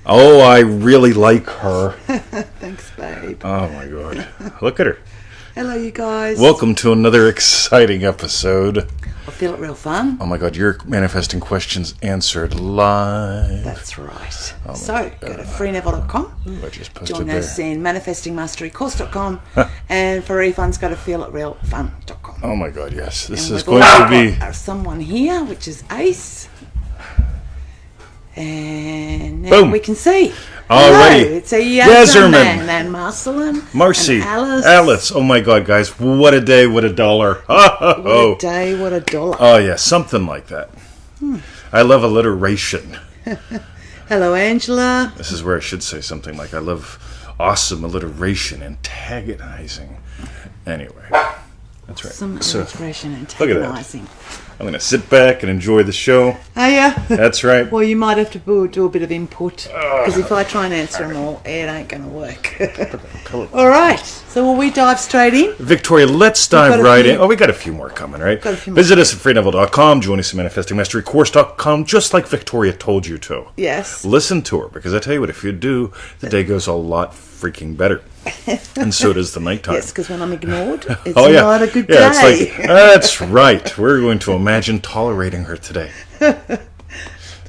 Oh, I really like her. Thanks, babe. Oh, my God. Look at her. Hello, you guys. Welcome to another exciting episode. I feel it real fun. Oh, my God. Your manifesting questions answered live. That's right. Oh, so, go to freeneville.com. I just posted Join there. us in manifestingmasterycourse.com. And for refunds, go to feelitrealfun.com. Oh, my God, yes. This And is we've going also to be... got someone here, which is Ace. And now Boom. we can see. Alrighty. Hello, it's a Yazerman. man and Marcelin. Marcy. And Alice. Alice. Oh, my God, guys. What a day. What a dollar. What a day, what a dollar. Oh, yeah. Something like that. I love alliteration. Hello, Angela. This is where I should say something like, I love awesome alliteration, antagonizing. Anyway, that's right. Some So, alliteration and look at that. antagonizing. I'm going to sit back and enjoy the show. Oh, yeah. That's right. Well, you might have to do a bit of input, because if I try and answer them all, it ain't going to work. All right, so will we dive straight in? Victoria, let's got dive a right few. in. Oh, we got a few more coming, right? Got a few more. Visit us at freeneville.com. Join us at manifestingmasterycourse.com, just like Victoria told you to. Yes. Listen to her, because I tell you what, if you do, the day goes a lot freaking better. And so does the nighttime. Yes, because when I'm ignored, it's Oh, yeah. not a good Yeah, day. it's like, that's right. We're going to imagine tolerating her today.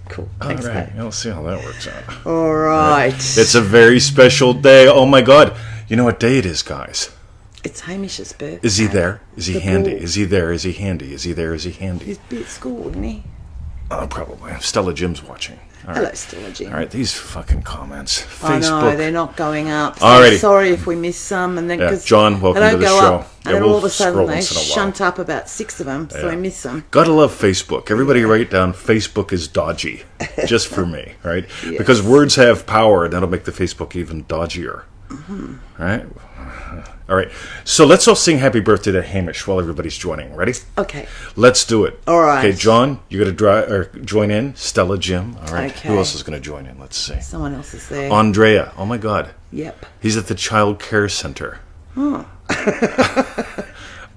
Cool. All Thanks, right. babe. We'll see how that works out. All right. It's a very special day. Oh, my God. You know what day it is, guys? It's Hamish's birthday. Is he there? Is he The handy? ball. Is he there? Is he handy? Is he there? Is he handy? He'd be at school, wouldn't he? Oh, probably. Stella Jim's watching. All Hello, right. Stella Jean. All right, these fucking comments. I know, Facebook. they're not going up. So Alrighty. sorry if we miss some. And then, Yeah, 'cause John, welcome they to don't the go show. up, Yeah, and then we'll all of a sudden scroll they once in a while. shunt up about 6 of them, so Yeah. we miss them. Gotta love Facebook. Everybody write down Facebook is dodgy. Just for me, right? Yes. Because words have power, and that'll make the Facebook even dodgier. Right? All right. So let's all sing happy birthday to Hamish while everybody's joining. Ready? Okay. Let's do it. All right. Okay, John, you got to join in. Stella, Jim. All right. Okay. Who else is going to join in? Let's see. Someone else is there. Andrea. Oh, my God. Yep. He's at the child care center. Oh.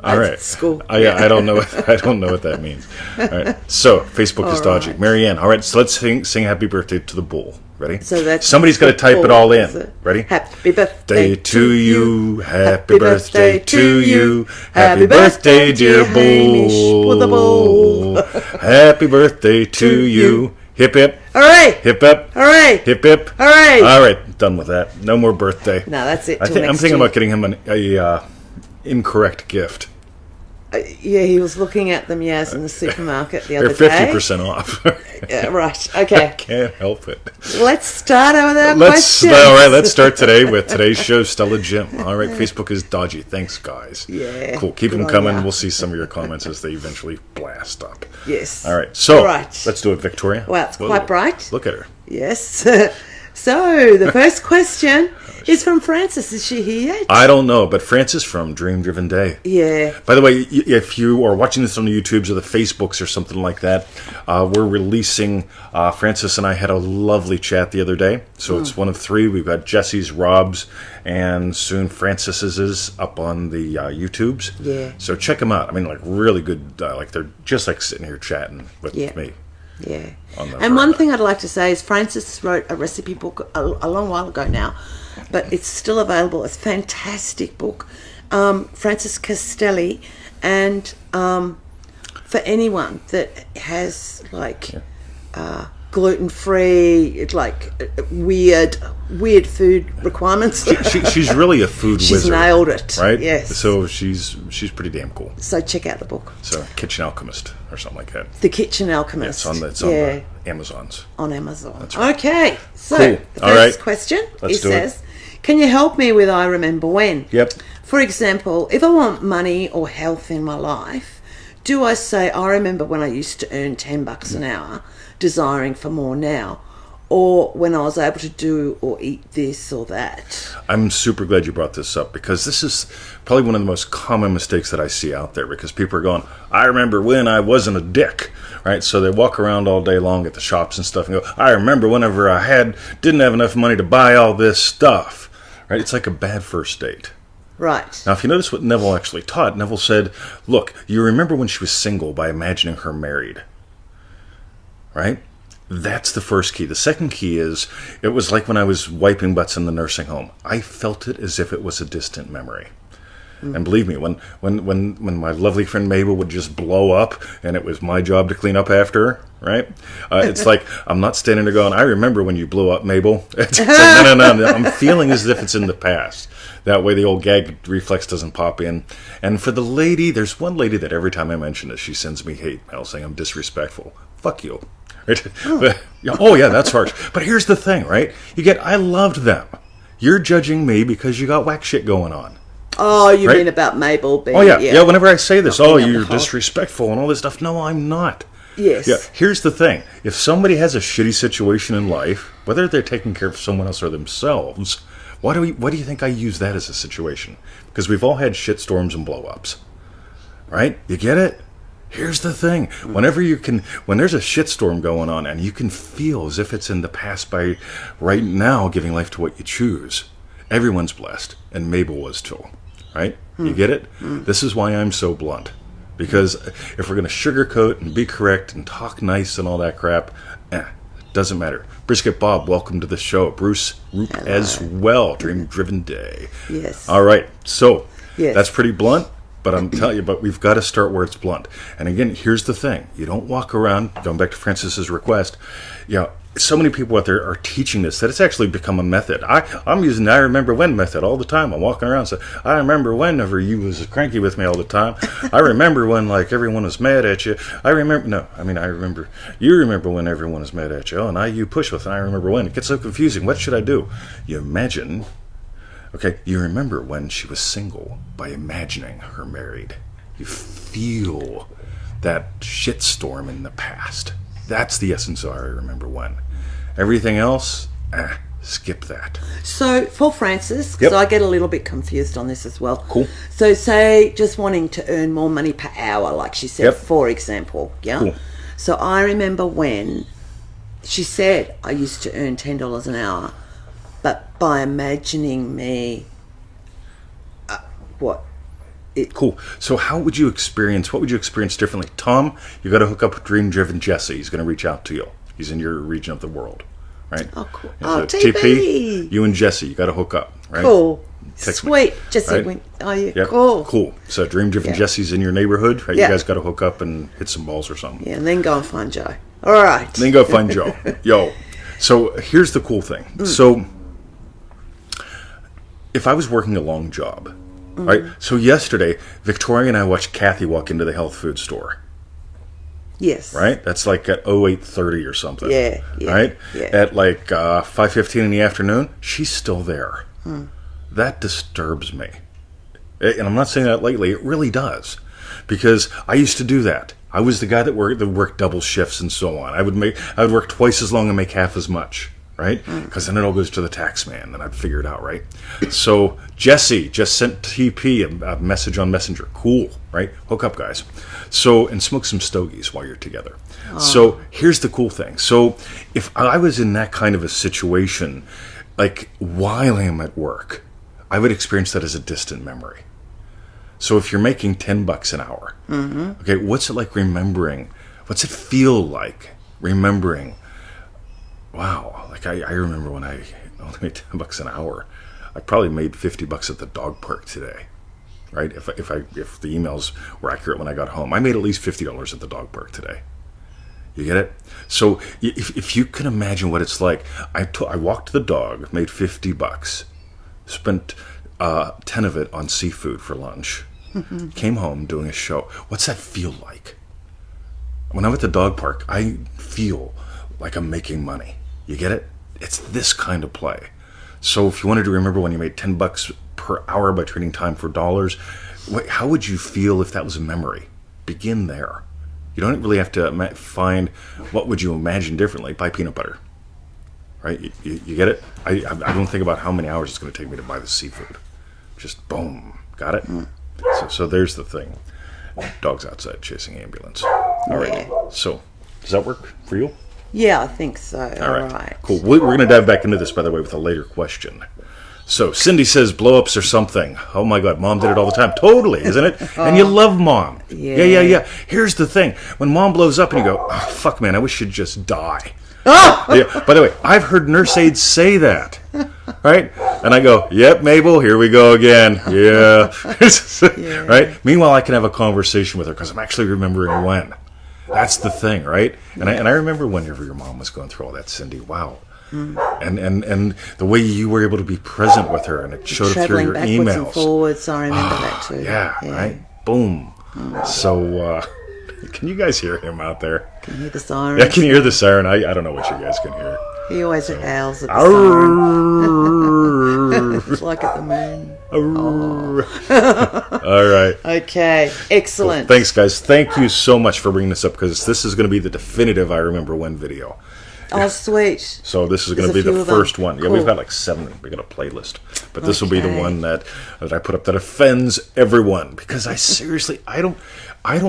All right. School. I don't know. I don't know what that means. All right. So Facebook is All dodgy. right. Marianne. All right. So let's sing happy birthday to the bull. Ready? So that's Somebody's got to type it all is in. it? Ready? Happy birthday Day to you. Happy birthday birthday to you. Happy birthday, birthday, dear Hamish, with a bull. bull. Happy birthday to you. Hip hip. Hooray! Hip hip. Hooray! Hip hip. Hooray! All right. Done with that. No more birthday. No, that's it. I'm till thinking next year. about getting him a incorrect gift. Yeah, he was looking at them, yes, in the supermarket the They're other day. 50% off. Yeah, right. Okay. Can't help it. Let's start with our Let's questions. all right. Let's start today with today's show, Stella Jim. All right, Facebook is dodgy. Thanks, guys. Yeah, cool. Keep good them on coming. ya. We'll see some of your comments as they eventually blast up. Yes. All right. So All right. let's do it, Victoria. Well, it's Whoa. quite bright. Look at her. Yes. So, the first question is from Frances. Is she here yet? I don't know, but Francis from Dream Driven Day. Yeah. By the way, if you are watching this on the YouTubes or the Facebooks or something like that, we're releasing. Francis and I had a lovely chat the other day. So it's one of 3. We've got Jesse's, Rob's, and soon Francis's is up on the YouTubes. Yeah. So check them out. I mean, like really good. Like they're just like sitting here chatting with Yeah. me. Yeah. On the And one veranda. thing I'd like to say is Frances wrote a recipe book a long while ago now, but it's still available. It's a fantastic book. Frances Castelli, and for anyone that has like gluten-free, like weird food requirements. She's really a food She's wizard. nailed it. Right? Yes. So she's pretty damn cool. So check out the book. So Kitchen Alchemist or something like that. The Kitchen Alchemist. It's on yeah, the Amazons. on Amazon. That's right. Okay, so Cool. the All first right. question, Let's it do it. says, can you help me with I remember when? Yep. For example, if I want money or health in my life, do I say, I remember when I used to earn $10 an hour, desiring for more now, or when I was able to do or eat this or that? I'm super glad you brought this up because this is probably one of the most common mistakes that I see out there because people are going, I remember when I wasn't a dick, right? So they walk around all day long at the shops and stuff and go, I remember whenever I didn't have enough money to buy all this stuff, right? It's like a bad first date. Right. Now, if you notice what Neville actually taught, Neville said, look, you remember when she was single by imagining her married, right? That's the first key. The second key is, it was like when I was wiping butts in the nursing home. I felt it as if it was a distant memory. And believe me, when my lovely friend Mabel would just blow up and it was my job to clean up after her, right? It's like, I'm not standing there going, I remember when you blew up, Mabel. It's like, no. I'm feeling as if it's in the past. That way the old gag reflex doesn't pop in. And for the lady, there's one lady that every time I mention it, she sends me hate mail saying I'm disrespectful. Fuck you. Right? Oh, yeah, that's harsh. But here's the thing, right? I loved them. You're judging me because you got whack shit going on. Oh, you mean about Mabel being... Oh, yeah. Whenever I say this, you're disrespectful and all this stuff. No, I'm not. Yes. Yeah. Here's the thing. If somebody has a shitty situation in life, whether they're taking care of someone else or themselves, why do you think I use that as a situation? Because we've all had shitstorms and blow-ups. Right? You get it? Here's the thing. When there's a shitstorm going on and you can feel as if it's in the past by right now giving life to what you choose, everyone's blessed. And Mabel was too. Right? You get it? This is why I'm so blunt. Because if we're going to sugarcoat and be correct and talk nice and all that crap, it doesn't matter. Brisket Bob, welcome to the show. Bruce Roop as well. Dream Driven Day. Yes. All right. So, yes. That's pretty blunt, but I'm telling you, but we've got to start where it's blunt. And again, here's the thing. You don't walk around, going back to Francis's request, so many people out there are teaching this that it's actually become a method. I'm using the I remember when method all the time. I'm walking around saying, I remember whenever you was cranky with me all the time. I remember when everyone was mad at you. I remember you remember when everyone was mad at you. Oh, now you push with and I remember when. It gets so confusing. What should I do? You imagine, you remember when she was single by imagining her married. You feel that shitstorm in the past. That's the essence of I remember when. Everything else, skip that. So, for Francis, because I get a little bit confused on this as well. Cool. So, say, just wanting to earn more money per hour, like she said, for example. Yeah. Cool. So, I remember when she said I used to earn $10 an hour, but by imagining me, Cool. So what would you experience differently? Tom, you got to hook up with Dream Driven Jesse. He's going to reach out to you. He's in your region of the world, right? Oh, cool. So TP. You and Jesse, you got to hook up, right? Cool. Text Sweet. me, Jesse, right? Yep. Cool. Cool. So Dream Driven Jesse's in your neighborhood, right? You guys got to hook up and hit some balls or something. Yeah, and then go and find Joe. All right. Then go find Joe. Yo. So here's the cool thing. So if I was working a long job, right? So yesterday, Victoria and I watched Kathy walk into the health food store. Yes. Right? That's like at 08:30 or something. Yeah. Right? Yeah. At 5:15 in the afternoon, she's still there. That disturbs me. And I'm not saying that lightly. It really does. Because I used to do that. I was the guy that worked double shifts and so on. I would work twice as long and make half as much. Right? Because then it all goes to the tax man, and I'd figure it out, right? So Jesse just sent TP a message on Messenger. Cool, right? Hook up, guys. So, and smoke some stogies while you're together. So here's the cool thing. So if I was in that kind of a situation, while I'm at work, I would experience that as a distant memory. So if you're making $10 an hour, okay, what's it like remembering? What's it feel like remembering? Wow, I remember when I only made $10 an hour. I probably made $50 at the dog park today, right? If the emails were accurate when I got home, I made at least $50 at the dog park today. You get it? So if you can imagine what it's like, I walked the dog, made $50, spent 10 of it on seafood for lunch, came home doing a show. What's that feel like? When I'm at the dog park, I feel like I'm making money. You get it? It's this kind of play. So if you wanted to remember when you made $10 per hour by trading time for dollars, how would you feel if that was a memory? Begin there. You don't really have to find what would you imagine differently. Buy peanut butter. Right? You get it? I don't think about how many hours it's going to take me to buy the seafood. Just boom. Got it? So there's the thing. Dog's outside chasing ambulance. All right. So does that work for you? Yeah, I think so. All right. Cool. We're going to dive back into this, by the way, with a later question. So Cindy says blow-ups or something. Oh, my God. Mom did it all the time. Totally, isn't it? And you love Mom. Yeah. Here's the thing. When Mom blows up and you go, oh, fuck, man, I wish she'd just die. Oh! Yeah, by the way, I've heard nurse aides say that, right? And I go, "Yep, Mabel, here we go again." Yeah, Yeah. right. Meanwhile, I can have a conversation with her because I'm actually remembering when. That's the thing, right? And I remember whenever your mom was going through all that, Cindy. Wow. And the way you were able to be present with her, and it showed up through Traveling your backwards emails. and forwards, I remember that too. Yeah, right. Boom. So, can you guys hear him out there? Can you hear the siren? Yeah, I can hear the siren. I don't know what you guys can hear. He always howls at the siren. It's like at the moon. All right. Okay, excellent. Well, thanks, guys. Thank you so much for bringing this up because this is going to be the definitive I remember when video. Oh, sweet. So this is going to be the first one. Yeah, we've got like 7. We got a playlist, but this will be the one that I put up that offends everyone because I seriously I don't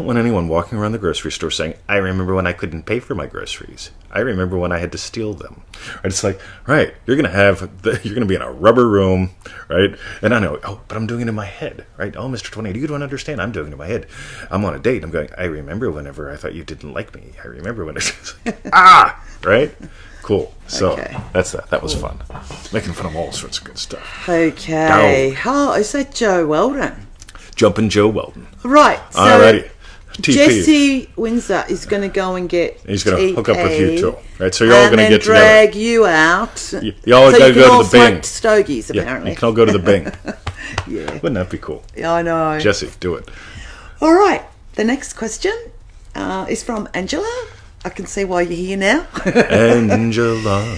want anyone walking around the grocery store saying, "I remember when I couldn't pay for my groceries. I remember when I had to steal them." Right? It's like, right, you're going to be in a rubber room, right? And I know, but I'm doing it in my head, right? Oh, Mr. 28, you don't understand. I'm doing it in my head. I'm on a date. I'm going, "I remember whenever I thought you didn't like me. I remember when it's right? Cool. So that's that. That was fun. Making fun of all sorts of good stuff. Okay. Oh, is that Joe Weldon? Jumpin' Joe Weldon. Right. So Alrighty. TP. Jesse Windsor is going to go and get He's going to hook up with you too. Right? So you're you're all going to get drag together. you out. You all got to go to the Bing. Stogies, apparently. You can all go to the Bing. Yeah. Wouldn't that be cool? Yeah, I know. Jesse, do it. All right. The next question is from Angela. I can see why you're here now. Angela.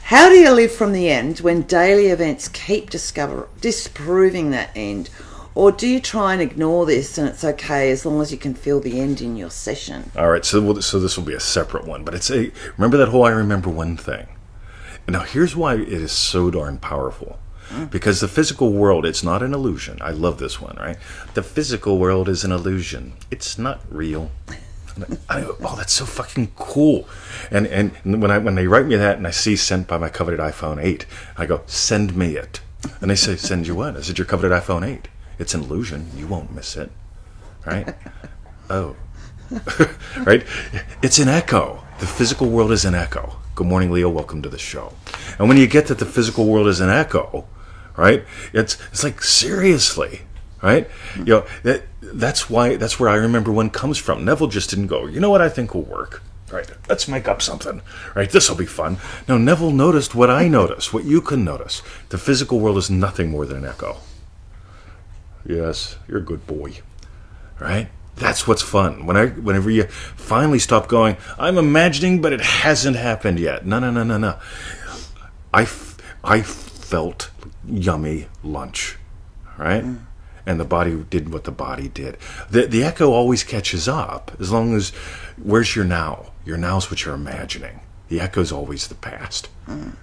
How do you live from the end when daily events keep disproving that end? Or do you try and ignore this and it's okay as long as you can feel the end in your session? All right, so this will be a separate one, but remember that whole "I remember one" thing. And now here's why it is so darn powerful. Because the physical world, it's not an illusion. I love this one, right? The physical world is an illusion. It's not real. I go, oh, that's so fucking cool. And when they write me that and I see "sent by my coveted iPhone 8," I go, "Send me it." And they say, "Send you what?" I said, "Your coveted iPhone 8. It's an illusion. You won't miss it." Right? Oh. Right? It's an echo. The physical world is an echo. Good morning, Leo. Welcome to the show. And when you get that the physical world is an echo, right? It's like, seriously, right? You know, that's where "I remember when" comes from. Neville just didn't go, "You know what I think will work? Right, let's make up something. Right, this will be fun." No, Neville noticed what I noticed, what you can notice. The physical world is nothing more than an echo. Yes, you're a good boy. Right? That's what's fun. Whenever you finally stop going, "I'm imagining, but it hasn't happened yet." No. I felt yummy lunch. Right? And the body did what the body did. The echo always catches up as long as, where's your now? Your now is what you're imagining. The echo is always the past.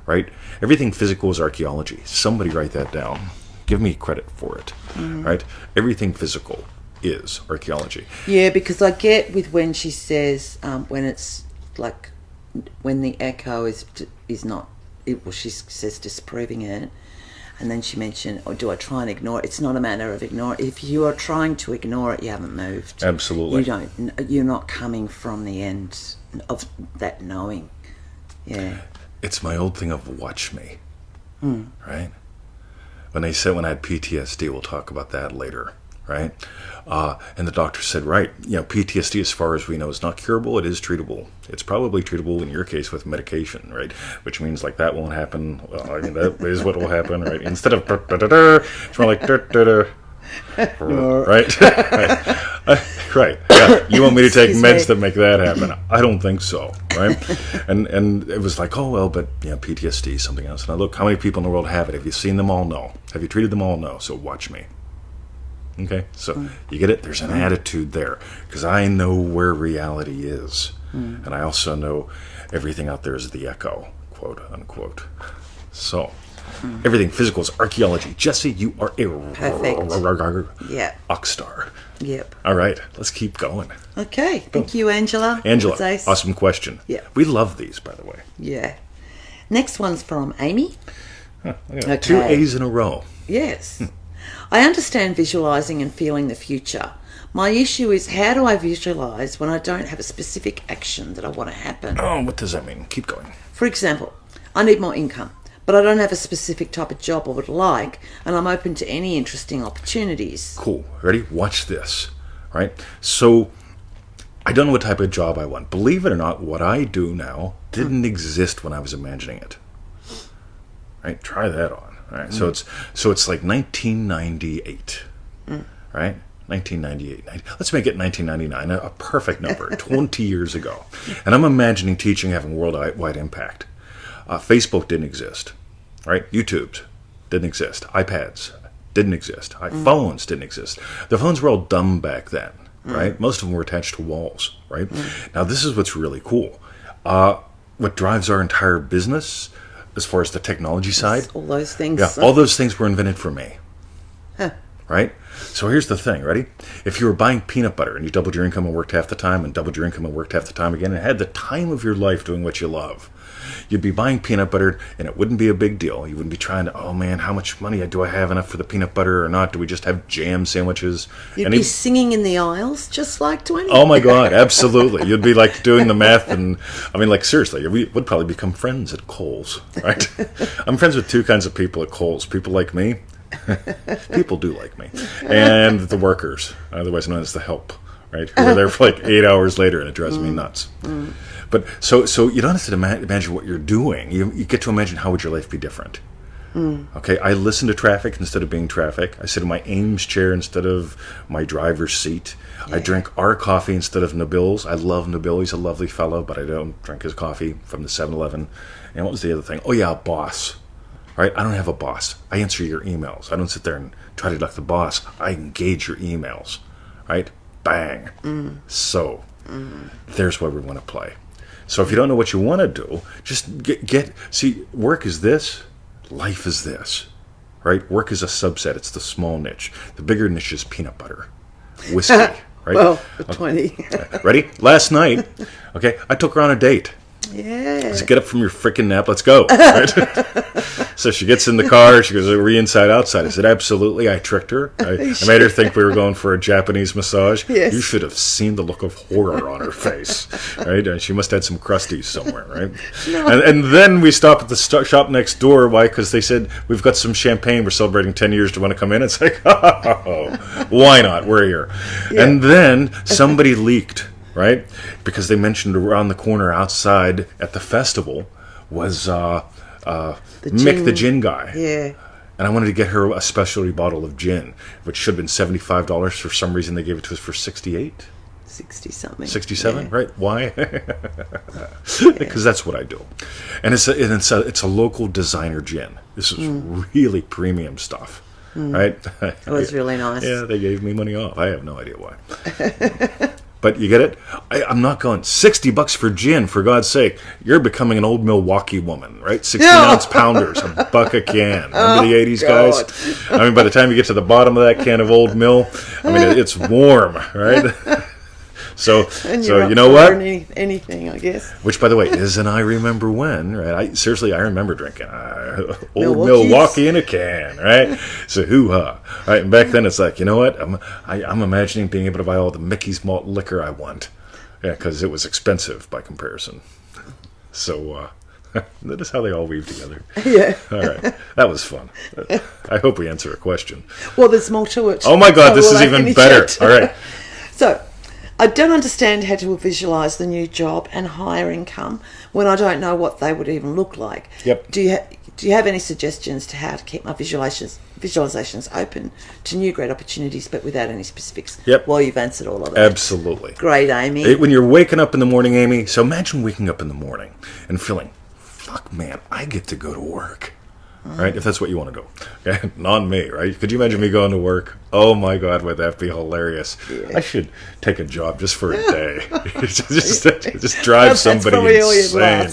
Right? Everything physical is archaeology. Somebody write that down. Give me credit for it. Right? Everything physical is archaeology. Yeah, because I get with when she says when it's like when the echo is not. She says disproving it, and then she mentioned, "Or do I try and ignore it?" It's not a matter of ignore it. If you are trying to ignore it, you haven't moved. Absolutely. You're not coming from the end of that knowing. Yeah. It's my old thing of "watch me." Right? When I had PTSD, we'll talk about that later, right? And the doctor said, right, PTSD, as far as we know, is not curable. It is treatable. It's probably treatable in your case with medication, right? Which means like that won't happen. Well, I mean, that is what will happen, right? Instead of it's more like right? Right. Yeah. You want me to take meds that make that happen? I don't think so, right? And it was like, oh well, but PTSD is something else. And I look, how many people in the world have it? Have you seen them all? No. Have you treated them all? No. So watch me. Okay, so you get it? There's an attitude there because I know where reality is, and I also know everything out there is the echo, quote unquote. So everything physical is archaeology. Jesse, you are a rockstar. Yep. All right, let's keep going. Okay, thank you, Angela. Angela, awesome question. Yeah, we love these, by the way. Yeah. Next one's from Amy. Okay. 2 A's in a row. Yes. I understand visualizing and feeling the future, My issue is, how do I visualize when I don't have a specific action that I want to happen? Oh, what does that mean? Keep going. For example, I need more income, but I don't have a specific type of job I would like, and I'm open to any interesting opportunities. Cool. Ready? Watch this. Right? So, I don't know what type of job I want. Believe it or not, what I do now didn't exist when I was imagining it. Right? Try that on. All right. So it's like 1998. Right? 1998. Let's make it 1999, a perfect number, 20 years ago. And I'm imagining teaching having worldwide impact. Facebook didn't exist, right? YouTube didn't exist. iPads didn't exist. iPhones didn't exist. The phones were all dumb back then, right? Most of them were attached to walls, right? Now, this is what's really cool. What drives our entire business, as far as the technology side, All those things. yeah, all those things were invented for me. Huh. Right? So here's the thing, ready? If you were buying peanut butter and you doubled your income and worked half the time and doubled your income and worked half the time again and had the time of your life doing what you love, you'd be buying peanut butter and it wouldn't be a big deal. You wouldn't be trying to, oh man, how much money do I have enough for the peanut butter or not? Do we just have jam sandwiches? You'd be singing in the aisles just like 20. Oh my God, absolutely. You'd be like doing the math and, I mean, like seriously, we would probably become friends at Kohl's, right? I'm friends with two kinds of people at Kohl's. People like me. People do like me. And the workers, otherwise known as the help, right? Who are there for like 8 hours later and it drives me nuts. But so you don't have to imagine what you're doing. You get to imagine how would your life be different. Okay, I listen to traffic instead of being traffic. I sit in my Ames chair instead of my driver's seat. I drink our coffee instead of Nabil's. I love Nabil. He's a lovely fellow, but I don't drink his coffee from the 7-Eleven. And what was the other thing? Oh yeah, a boss. Right? I don't have a boss. I answer your emails. I don't sit there and try to duck the boss. I engage your emails. Right? Bang. So, there's where we want to play. So if you don't know what you want to do, just see, work is this, life is this. Right? Work is a subset. It's the small niche. The bigger niche is peanut butter. Whiskey. Right? Well, 20. Ready? Last night, okay, I took her on a date. Yeah. I said, get up from your freaking nap, let's go. Right? So she gets in the car, she goes, are we inside, outside? I said, absolutely. I tricked her. I made her think we were going for a Japanese massage. Yes. You should have seen the look of horror on her face. Right? And she must have had some crusties somewhere, right? No. And then we stopped at the shop next door. Why? Because they said, we've got some champagne. We're celebrating 10 years. Do you want to come in? It's like, oh, why not? We're here. Yeah. And then somebody leaked. Right? Because they mentioned around the corner outside at the festival was Mick the gin guy. Yeah. And I wanted to get her a specialty bottle of gin, which should have been $75. For some reason, they gave it to us for $68. 60-something. 67, yeah. right? Why? Because that's what I do. And it's a local designer gin. This is really premium stuff. Right? It was really nice. Yeah, they gave me money off. I have no idea why. But you get it? I'm not going $60 for gin, for God's sake. You're becoming an old Milwaukee woman, right? 16-ounce pounders, $1 a can. Remember the 80s, God. guys? I mean, by the time you get to the bottom of that can of Old Mill, I mean, it's warm, right? So you know what? Anything, I guess. Which, by the way, is an I remember when, right? I remember drinking Old Milwaukee in a can, right? So hoo-ha, right? And back then, it's like, you know what? I'm imagining being able to buy all the Mickey's malt liquor I want, yeah, because it was expensive by comparison. So that is how they all weave together. Yeah. All right, that was fun. I hope we answer a question. Well, there's more to it. Oh my God, this is even better. All right. So, I don't understand how to visualize the new job and higher income when I don't know what they would even look like. Yep. Do you have any suggestions to how to keep my visualizations open to new great opportunities, but without any specifics? Yep. Well, you've answered all of that. Absolutely. Great, Amy. When you're waking up in the morning, Amy, so imagine waking up in the morning and feeling, fuck, man, I get to go to work. Right? If that's what you want to do. Okay? Not me, right? Could you imagine me going to work? Oh my God, would that be hilarious? Yeah. I should take a job just for a day. just drive somebody insane.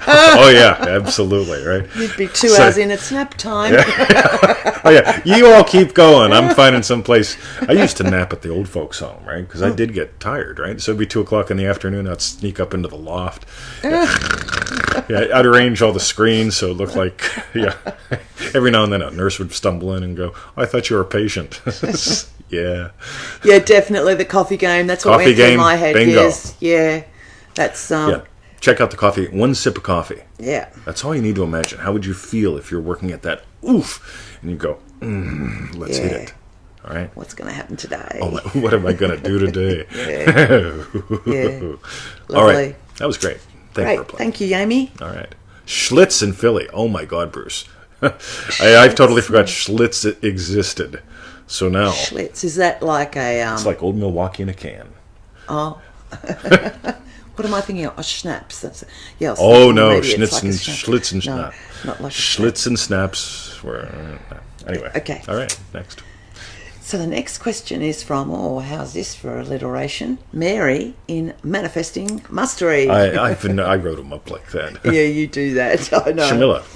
Oh yeah, absolutely, right? You'd be 2 hours in at snap time. Yeah. Oh yeah, you all keep going. I'm finding some place. I used to nap at the old folks' home, right? Because I did get tired, right? So it'd be 2 o'clock in the afternoon. I'd sneak up into the loft. Yeah, I'd arrange all the screens so it looked like, yeah. Every now and then a nurse would stumble in and go, "I thought you were a patient." Yeah. Yeah, definitely the coffee game. That's what Coffee went through game, my head. bingo. Yes, yeah. That's Yeah. Check out the coffee. One sip of coffee. yeah. That's all you need to imagine. How would you feel if you're working at that oof and you go, let's hit Yeah. it. All right. What's going to happen today? Oh, what am I going to do today? Yeah. All Lovely. right. That was great. Thank you Great. for playing. Thank you, Amy. All right. Schlitz in Philly. Oh, my God, Bruce. I've totally forgot Schlitz existed. So now Schlitz. Is that like a... it's like Old Milwaukee in a can. Oh. What am I thinking of? Oh, schnapps. That's, yeah, I was Oh, thinking no. maybe it's Schnitz like a and schnapp. Schlitz and No, Schnapp. not like a Schlitz and snaps were... anyway. Okay. All right. Next. So the next question is from, how's this for alliteration? Mary in Manifesting Mastery. I wrote them up like that. Yeah, you do that. I know.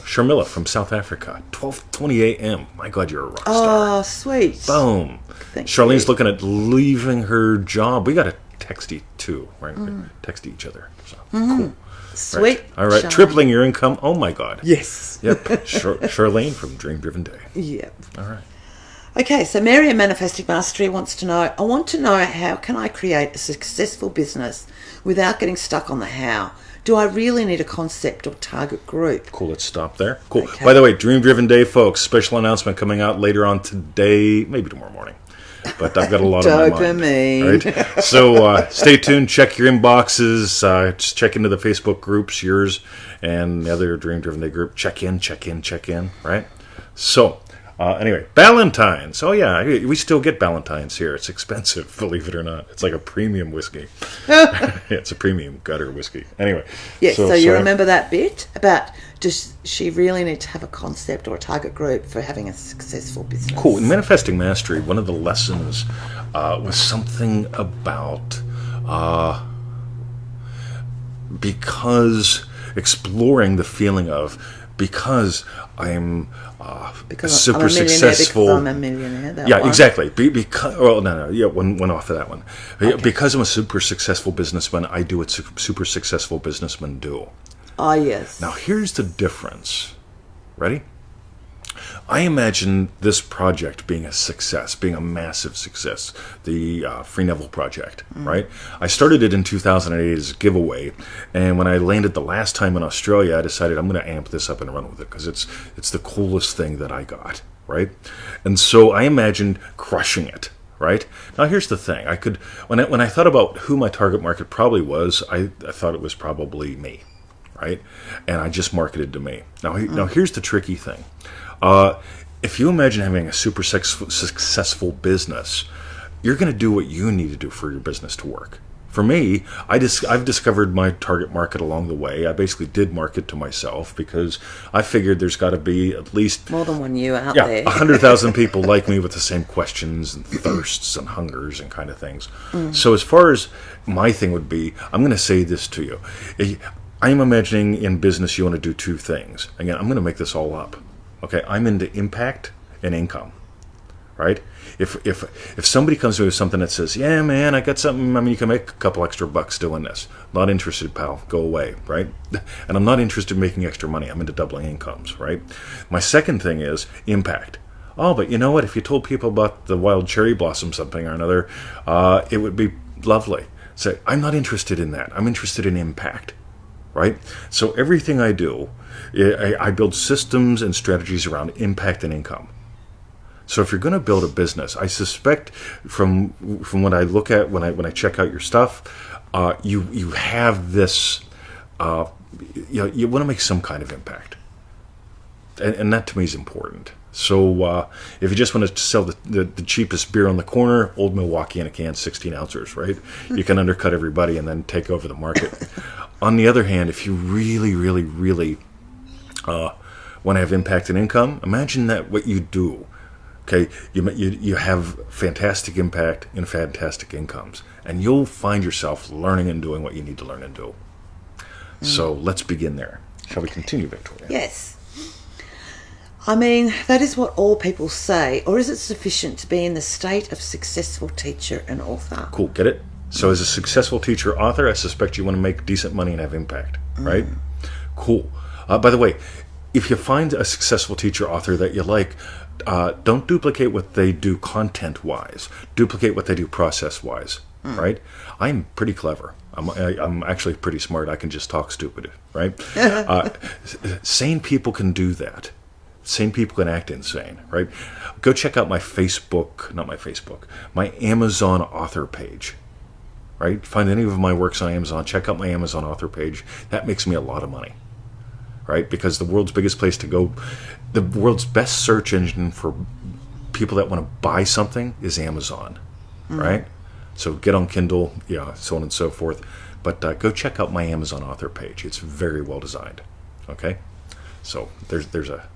Sharmila from South Africa. 12:20 a.m. My God, you're a rock star. Oh, sweet. Boom. Thank Charlene's you. looking at leaving her job. We got to text too, right? Text each other. So, cool. Sweet. Right. All right. Charlene. Tripling your income. Oh, my God. Yes. Yep. Charlene from Dream Driven Day. Yep. All right. Okay, so Mary in Manifesting Mastery wants to know, I want to know how can I create a successful business without getting stuck on the how? Do I really need a concept or target group? Cool. Let's stop there. Cool. Okay. By the way, Dream Driven Day, folks. Special announcement coming out later on today, maybe tomorrow morning. But I've got a lot on my mind. Dopamine. Right? So stay tuned. Check your inboxes. Just check into the Facebook groups, yours and the other Dream Driven Day group. Check in. Right? So anyway, Ballantines. Oh, yeah. We still get Ballantines here. It's expensive, believe it or not. It's like a premium whiskey. Yeah, it's a premium gutter whiskey. Anyway. Yes, so you remember that bit about does she really need to have a concept or a target group for having a successful business? Cool. In Manifesting Mastery, one of the lessons was something about because exploring the feeling of because I'm Because super I'm a millionaire successful. Because I'm a millionaire. That Yeah, one. exactly. Because well, no, yeah, one off of that one. Because I'm a super successful businessman, I do what super successful businessmen do. Oh, yes. Now, here's the difference. Ready? I imagine this project being a success, being a massive success, the Free Neville project, right? I started it in 2008 as a giveaway, and when I landed the last time in Australia, I decided I'm going to amp this up and run with it because it's the coolest thing that I got, right? And so I imagined crushing it, right? Now, here's the thing. When I thought about who my target market probably was, I thought it was probably me, right? And I just marketed to me. Now here's the tricky thing. If you imagine having a super successful business, you're going to do what you need to do for your business to work. For me, I've discovered my target market along the way. I basically did market to myself because I figured there's got to be at least More than one you out there. 100,000 people like me with the same questions and thirsts and hungers and kind of things. So as far as my thing would be, I'm going to say this to you. I'm imagining in business you want to do two things. Again, I'm going to make this all up. Okay, I'm into impact and income, right? If somebody comes to me with something that says, yeah, man, I got something, I mean, you can make a couple extra bucks doing this. Not interested, pal. Go away, right? And I'm not interested in making extra money. I'm into doubling incomes, right? My second thing is impact. Oh, but you know what? If you told people about the wild cherry blossom something or another, it would be lovely. So I'm not interested in that. I'm interested in impact, right? So everything I do, I build systems and strategies around impact and income. So if you're going to build a business, I suspect from what I look at when I check out your stuff, you have this. You want to make some kind of impact, and that to me is important. So if you just want to sell the cheapest beer on the corner, Old Milwaukee in a can, 16 ounces, right? You can undercut everybody and then take over the market. On the other hand, if you really, really, really want to have impact and income, imagine that what you do. Okay, you have fantastic impact and fantastic incomes, and you'll find yourself learning and doing what you need to learn and do. So let's begin there. Shall we continue, Victoria? Yes. I mean, that is what all people say, or is it sufficient to be in the state of successful teacher and author? Cool, get it? So as a successful teacher, author, I suspect you want to make decent money and have impact, right? Cool. By the way, if you find a successful teacher author that you like, don't duplicate what they do content-wise. Duplicate what they do process-wise, right? I'm pretty clever. I'm actually pretty smart. I can just talk stupid, right? Sane people can do that. Sane people can act insane, right? Go check out my my Amazon author page, right? Find any of my works on Amazon. Check out my Amazon author page. That makes me a lot of money, right? Because the world's biggest place to go, the world's best search engine for people that want to buy something is Amazon, right? So get on Kindle, so on and so forth. But go check out my Amazon author page. It's very well designed. Okay, so there's a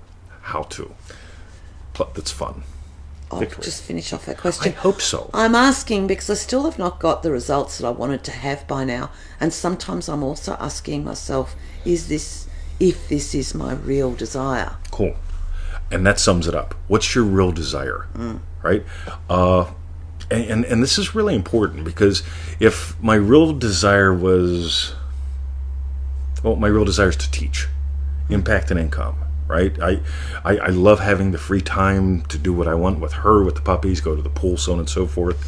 how-to that's fun. I'll just finish off that question. I hope so. I'm asking because I still have not got the results that I wanted to have by now, and sometimes I'm also asking myself, if this is my real desire? Cool, and that sums it up. What's your real desire, right? And this is really important, because if my real desire is to teach, impact and income, right? I love having the free time to do what I want with her, with the puppies, go to the pool, so on and so forth.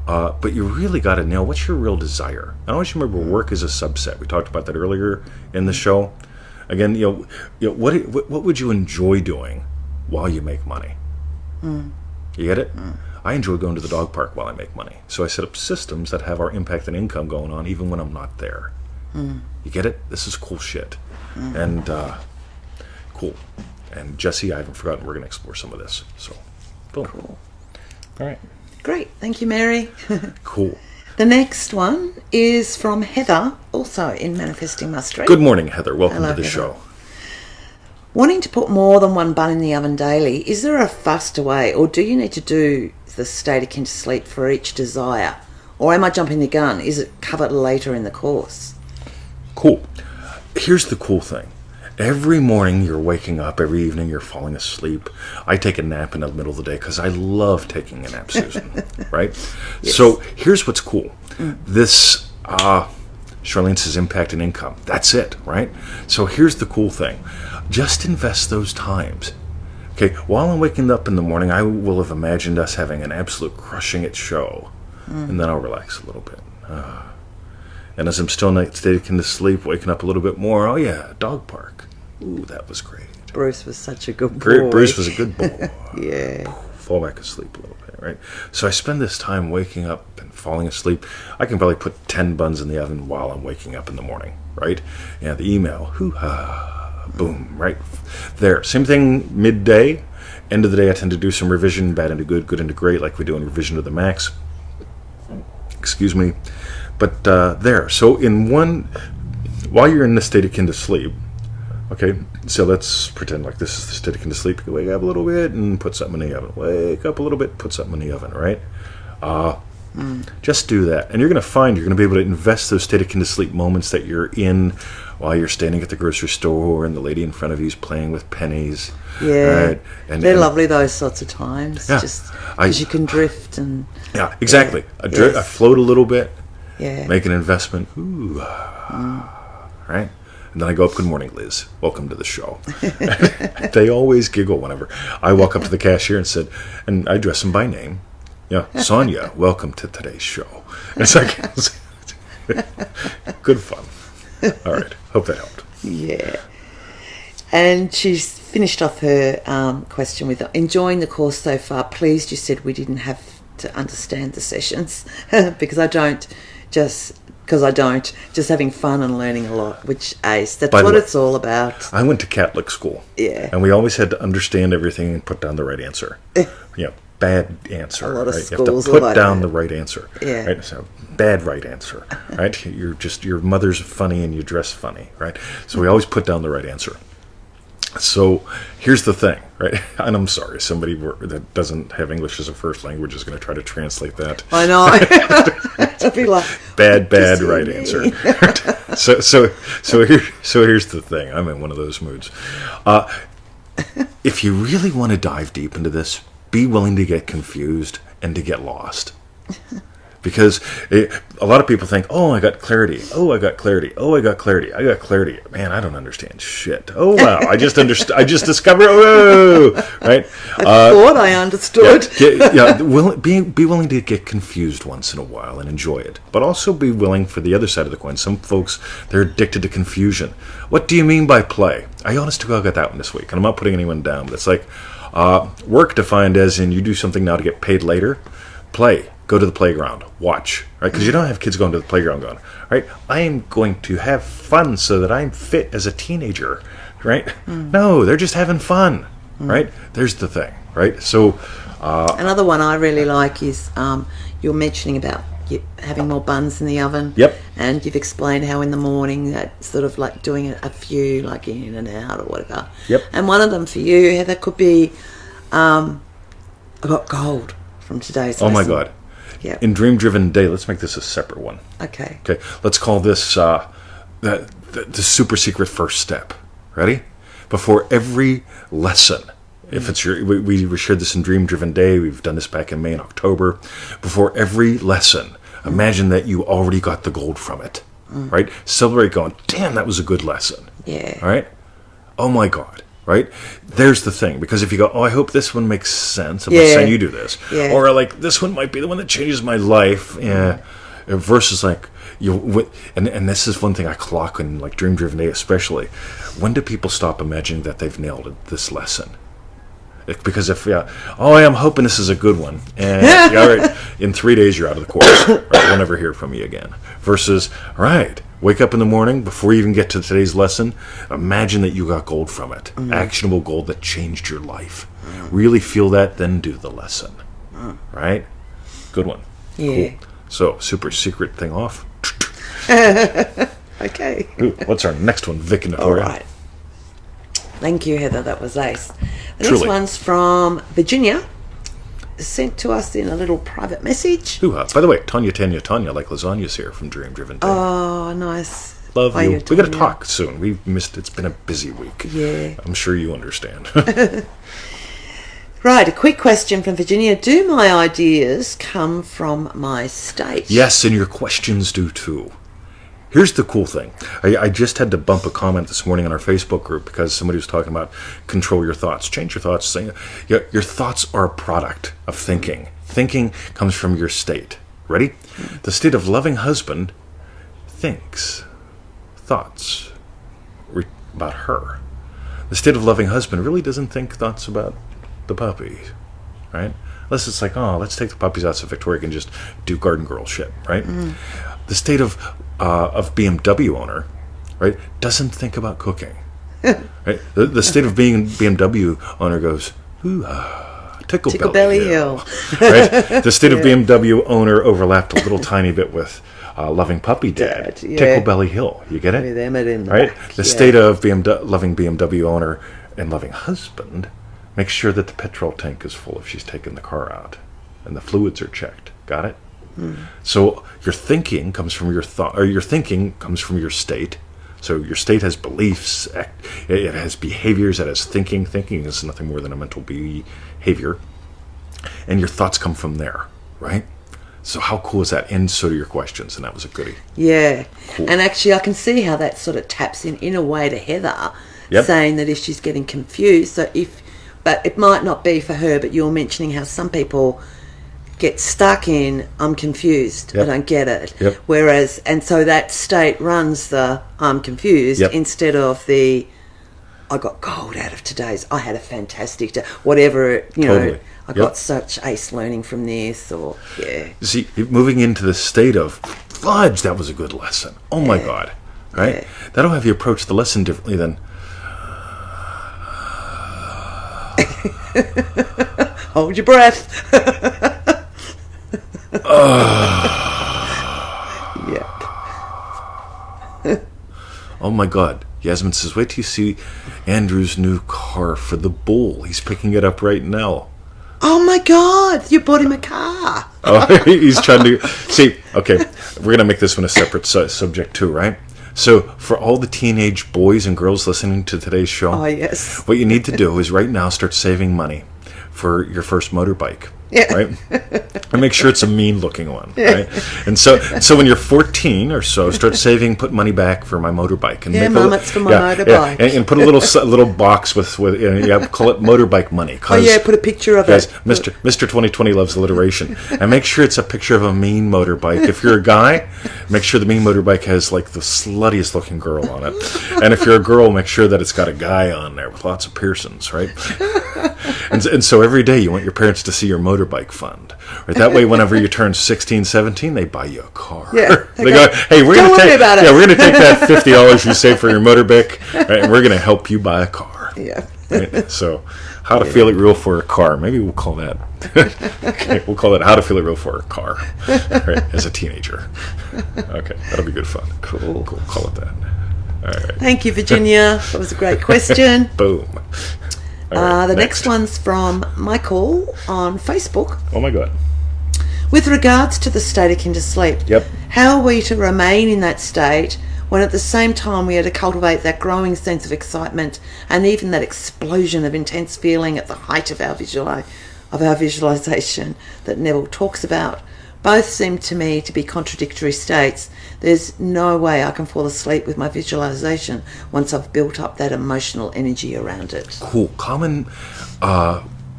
But you really got to know what's your real desire. I always remember work is a subset. We talked about that earlier in the show. Again, what would you enjoy doing while you make money? You get it? I enjoy going to the dog park while I make money. So I set up systems that have our impact and income going on even when I'm not there. You get it? This is cool shit. And cool. And Jesse, I haven't forgotten, we're going to explore some of this. So, boom. Cool. All right. Great. Thank you, Mary. Cool. The next one is from Heather, also in Manifesting Mastery. Good morning, Heather. Welcome to the Heather. show. Wanting to put more than one bun in the oven daily, is there a faster way, or do you need to do the state akin to sleep for each desire? Or am I jumping the gun? Is it covered later in the course? Cool. Here's the cool thing. Every morning you're waking up, every evening you're falling asleep. I take a nap in the middle of the day because I love taking a nap, Susan, right? Yes. So here's what's cool. This, Charlene says impact and income. That's it, right? So here's the cool thing. Just invest those times. Okay, while I'm waking up in the morning, I will have imagined us having an absolute crushing it show. And then I'll relax a little bit. And as I'm still in state akin to sleep, waking up a little bit more, oh yeah, dog park. Ooh, that was great. Bruce was such a good boy. Bruce was a good boy. Yeah. Fall back asleep a little bit, right? So I spend this time waking up and falling asleep. I can probably put 10 buns in the oven while I'm waking up in the morning, right? Yeah, the email, hoo-ha, boom, right there. Same thing midday. End of the day, I tend to do some revision, bad into good, good into great, like we do in Revision to the Max. Excuse me. But there. So while you're in the state akin to sleep, okay, so let's pretend like this is the state akin to sleep. You can wake up a little bit and put something in the oven. Wake up a little bit, put something in the oven, right? Just do that. And you're going to find you're going to be able to invest those state akin to sleep moments that you're in while you're standing at the grocery store and the lady in front of you is playing with pennies. Yeah. Right? They're lovely, those sorts of times. Yeah. Just because you can drift and... Yeah, exactly. Yeah. I float a little bit. Yeah. Make an investment. Ooh. Right? And then I go up, good morning, Liz. Welcome to the show. They always giggle whenever I walk up to the cashier and I address them by name. Yeah, Sonia, welcome to today's show. And it's like, good fun. All right. Hope that helped. Yeah. And she's finished off her question with, enjoying the course so far. Pleased you said we didn't have to understand the sessions because I don't. Just having fun and learning a lot, which ace. That's what it's all about. I went to Catholic school. Yeah. And we always had to understand everything and put down the right answer. Bad answer. A lot of right? schools you have to put down the right answer. Yeah. Right? So bad right answer. Right? Your mother's funny and you dress funny. Right? So we always put down the right answer. So here's the thing, right? And I'm sorry, somebody that doesn't have English as a first language is going to try to translate that. I know. To be like bad right answer. So here's the thing. I'm in one of those moods. If you really want to dive deep into this, be willing to get confused and to get lost. Because a lot of people think, oh, I got clarity. Oh, I got clarity. Oh, I got clarity. I got clarity. Man, I don't understand shit. Oh, wow. I just understood. I just discovered. Oh, right? I thought I understood. Be willing to get confused once in a while and enjoy it. But also be willing for the other side of the coin. Some folks, they're addicted to confusion. What do you mean by play? I honest to God got that one this week. And I'm not putting anyone down, but it's like work defined as in you do something now to get paid later. Play. Go to the playground. Watch. Right? Because you don't have kids going to the playground going, right, I am going to have fun so that I'm fit as a teenager. Right? No, they're just having fun. Right? There's the thing. Right? So another one I really like is you're mentioning about having more buns in the oven. Yep. And you've explained how in the morning that sort of like doing a few like in and out or whatever. Yep. And one of them for you, Heather, could be I got gold from today's lesson. Oh my God. Yep. In Dream Driven Day, let's make this a separate one. Okay. Let's call this the super secret first step. Ready? Before every lesson, if it's we shared this in Dream Driven Day, we've done this back in May and October. Before every lesson, imagine that you already got the gold from it. Right? Celebrate going, damn, that was a good lesson. Yeah. Right? Oh my God. Right? There's the thing. Because if you go, oh, I hope this one makes sense. I'm not saying you do this. Yeah. Or like, this one might be the one that changes my life. Yeah. Versus like, and this is one thing I clock in like Dream Driven Day especially. When do people stop imagining that they've nailed it, this lesson? Because if, I'm hoping this is a good one. And right, in 3 days you're out of the course. Right? We'll never hear from you again. Versus, all right, wake up in the morning, before you even get to today's lesson, imagine that you got gold from it. Actionable gold that changed your life. Really feel that, then do the lesson. Right? Good one. Yeah. Cool. So, super secret thing off. Okay. Ooh, what's our next one, Vic and All Victoria? right. Thank you, Heather. That was ace. The Truly. next one's from Virginia, sent to us in a little private message. By the way, Tanya, like lasagna's here from Dream Driven Day. Oh, nice. Love Hiya, you. We got to Tanya. talk soon. We've missed. It's been a busy week. Yeah. I'm sure you understand. Right, a quick question from Virginia. Do my ideas come from my state? Yes, and your questions do too. Here's the cool thing. I just had to bump a comment this morning on our Facebook group because somebody was talking about control your thoughts, change your thoughts. Saying your thoughts are a product of thinking. Thinking comes from your state. Ready? The state of loving husband thinks thoughts about her. The state of loving husband really doesn't think thoughts about the puppies, right? Unless it's like, oh, let's take the puppies out so Victoria can just do garden girl shit, right? The state of BMW owner, right, doesn't think about cooking. Right? The state of being BMW owner goes, ooh, tickle belly hill. Right? The state of BMW owner overlapped a little tiny bit with loving puppy dad. Tickle belly hill. You get it? With Emmett in the right? back, The state of loving BMW owner and loving husband makes sure that the petrol tank is full if she's taken the car out and the fluids are checked. Got it? So your thinking comes from your thought, or your thinking comes from your state. So your state has beliefs, it has behaviors, it has thinking. Thinking is nothing more than a mental behavior. And your thoughts come from there, right? So how cool is that? And so do your questions, and that was a goodie. Yeah. Cool. And actually I can see how that sort of taps in a way to Heather, Yep. saying that if she's getting confused, but it might not be for her, but you're mentioning how some people get stuck in, I'm confused, Yep. I don't get it. Yep. Whereas, and so that state runs the I'm confused Yep. instead of the I got gold out of today's, I had a fantastic day, whatever, Totally. I Yep. got such ace learning from this, or, yeah. See, moving into the state of fudge, that was a good lesson. Oh my God, right? Yeah. That'll have you approach the lesson differently than, Hold your breath. Yep. oh my God. Yasmin says, wait till you see Andrew's new car for the bull. He's picking it up right now. Oh my God, you bought him a car. Oh, he's trying to see. Okay, we're gonna make this one a separate subject too, right? So, for all the teenage boys and girls listening to today's show, Oh, yes. what you need to do is right now start saving money for your first motorbike. Yeah. Right? And make sure it's a mean-looking one, right? And so when you're 14 or so, start saving, put money back for my motorbike. And Mum, it's for my motorbike. And put a little box with call it motorbike money. Put a picture of guys, it. Mr. 2020 loves alliteration. And make sure it's a picture of a mean motorbike. If you're a guy, make sure the mean motorbike has like the sluttiest-looking girl on it. And if you're a girl, make sure that it's got a guy on there with lots of piercings, right? And so every day you want your parents to see your motorbike fund. Right? That way, whenever you turn 16, 17, they buy you a car. Yeah. They go, hey, we're going to take that $50 you saved for your motorbike, right, and we're going to help you buy a car. Yeah. Right? So, how to feel it real for a car. Maybe we'll call that. Okay, we'll call that how to feel it real for a car, right, as a teenager. Okay, that'll be good fun. Cool. Call it that. All right. Thank you, Virginia. That was a great question. Boom. Right, the next one's from Michael on Facebook. Oh my God. With regards to the state akin to sleep, Yep. how are we to remain in that state when at the same time we are to cultivate that growing sense of excitement and even that explosion of intense feeling at the height of our visualization that Neville talks about? Both seem to me to be contradictory states. There's no way I can fall asleep with my visualization once I've built up that emotional energy around it. Cool. Common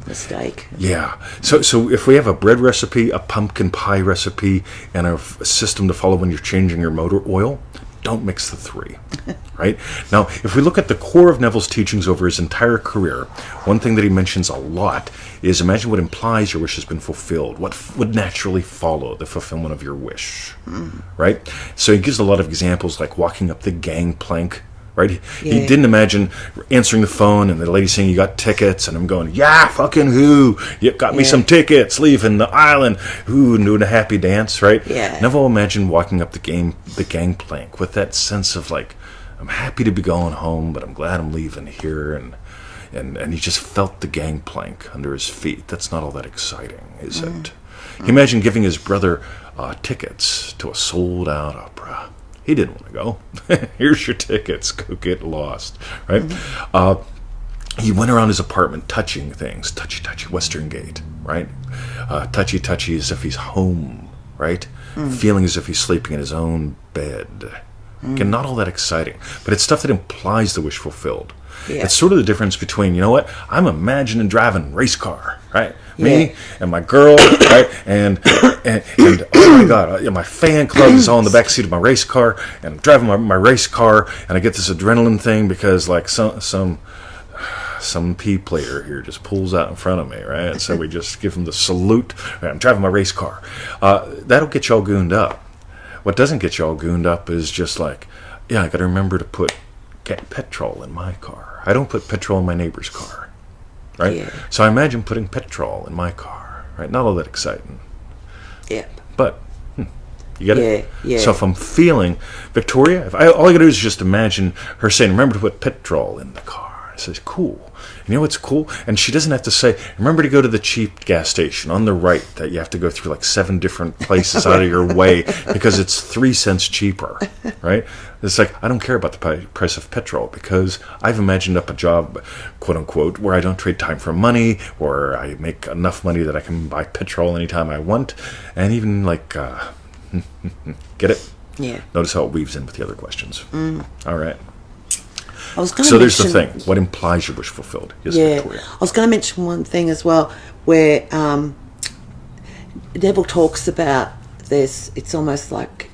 mistake. Yeah. So if we have a bread recipe, a pumpkin pie recipe, and a system to follow when you're changing your motor oil, don't mix the three. Right? Now, if we look at the core of Neville's teachings over his entire career, one thing that he mentions a lot is imagine what implies your wish has been fulfilled. What would naturally follow the fulfillment of your wish? Right? So he gives a lot of examples like walking up the gangplank. Right? He didn't imagine answering the phone and the lady saying you got tickets and him going, yeah, fucking who? You got me some tickets, leaving the island, who, doing a happy dance, right? Yeah. Never imagine walking up the gangplank with that sense of like, I'm happy to be going home, but I'm glad I'm leaving here, and he just felt the gangplank under his feet. That's not all that exciting, is it? He imagined giving his brother tickets to a sold-out opera. He didn't want to go. Here's your tickets. Go get lost. Right? He went around his apartment touching things. Touchy, Western Gate. Right? Touchy as if he's home. Right? Feeling as if he's sleeping in his own bed. Again, not all that exciting. But it's stuff that implies the wish fulfilled. Yeah. It's sort of the difference between, you know what? I'm imagining driving a race car. Right? Me and my girl, right? And oh my God, my fan club is all in the back seat of my race car, and I'm driving my race car, and I get this adrenaline thing because like some P player here just pulls out in front of me, right? And so we just give him the salute. Right, I'm driving my race car. That'll get you all gooned up. What doesn't get you all gooned up is just like, I got to remember to put petrol in my car. I don't put petrol in my neighbor's car. Right? Yeah. So I imagine putting petrol in my car, right? Not all that exciting. Yeah. But, you get it? Yeah. So if I'm feeling Victoria, all I got to do is just imagine her saying, remember to put petrol in the car. I says, cool. And you know what's cool? And she doesn't have to say, remember to go to the cheap gas station on the right that you have to go through like 7 different places out of your way because it's 3 cents cheaper, right? It's like, I don't care about the price of petrol because I've imagined up a job, quote unquote, where I don't trade time for money, where I make enough money that I can buy petrol anytime I want, and even like, get it? Yeah. Notice how it weaves in with the other questions. All right. So there's the thing. What implies your wish fulfilled? Yes, Victoria. I was going to mention one thing as well, where Neville talks about this. It's almost like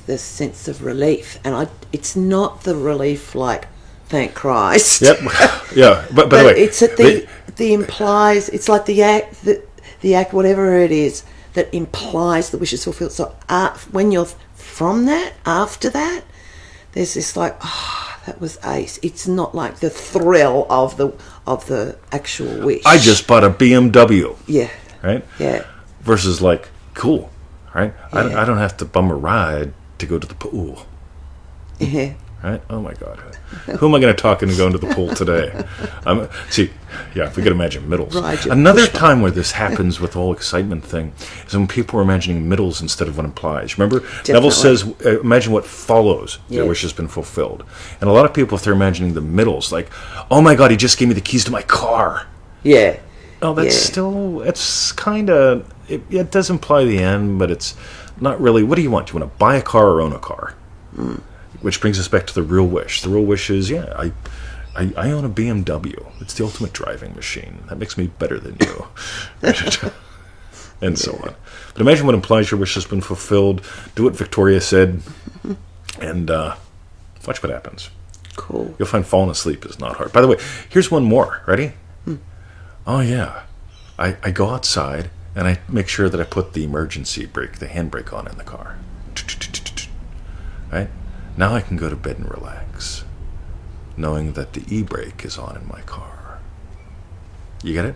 this sense of relief, and it's not the relief like thank Christ. Yep. Yeah. But by the way, it's at the implies. It's like the act, whatever it is, that implies the wish is fulfilled. So when you're from that, after that, there's this like, that was ace. It's not like the thrill of the actual wish. I just bought a BMW. Yeah. Right? Yeah. Versus like, cool. Right? Yeah. I don't have to bum a ride to go to the pool. Yeah. Right? Oh my God. Who am I going to talk into going to the pool today? If we could imagine middles. Right, Another time where this happens with the whole excitement thing is when people are imagining middles instead of what implies. Remember, Definitely. Neville says, imagine what follows. Their wish has been fulfilled. And a lot of people, if they're imagining the middles, like, oh my God, he just gave me the keys to my car. Yeah. Oh, that's Yeah. still, it's kind of, it does imply the end, but it's not really. What do you want? Do you want to buy a car or own a car? Which brings us back to the real wish. The real wish is, yeah, I own a BMW. It's the ultimate driving machine. That makes me better than you. And so on. But imagine what implies your wish has been fulfilled. Do what Victoria said, and watch what happens. Cool. You'll find falling asleep is not hard. By the way, here's one more. Ready? Oh, yeah. I go outside, and I make sure that I put the emergency brake, the handbrake on in the car. Right? Now I can go to bed and relax, knowing that the e-brake is on in my car. You get it?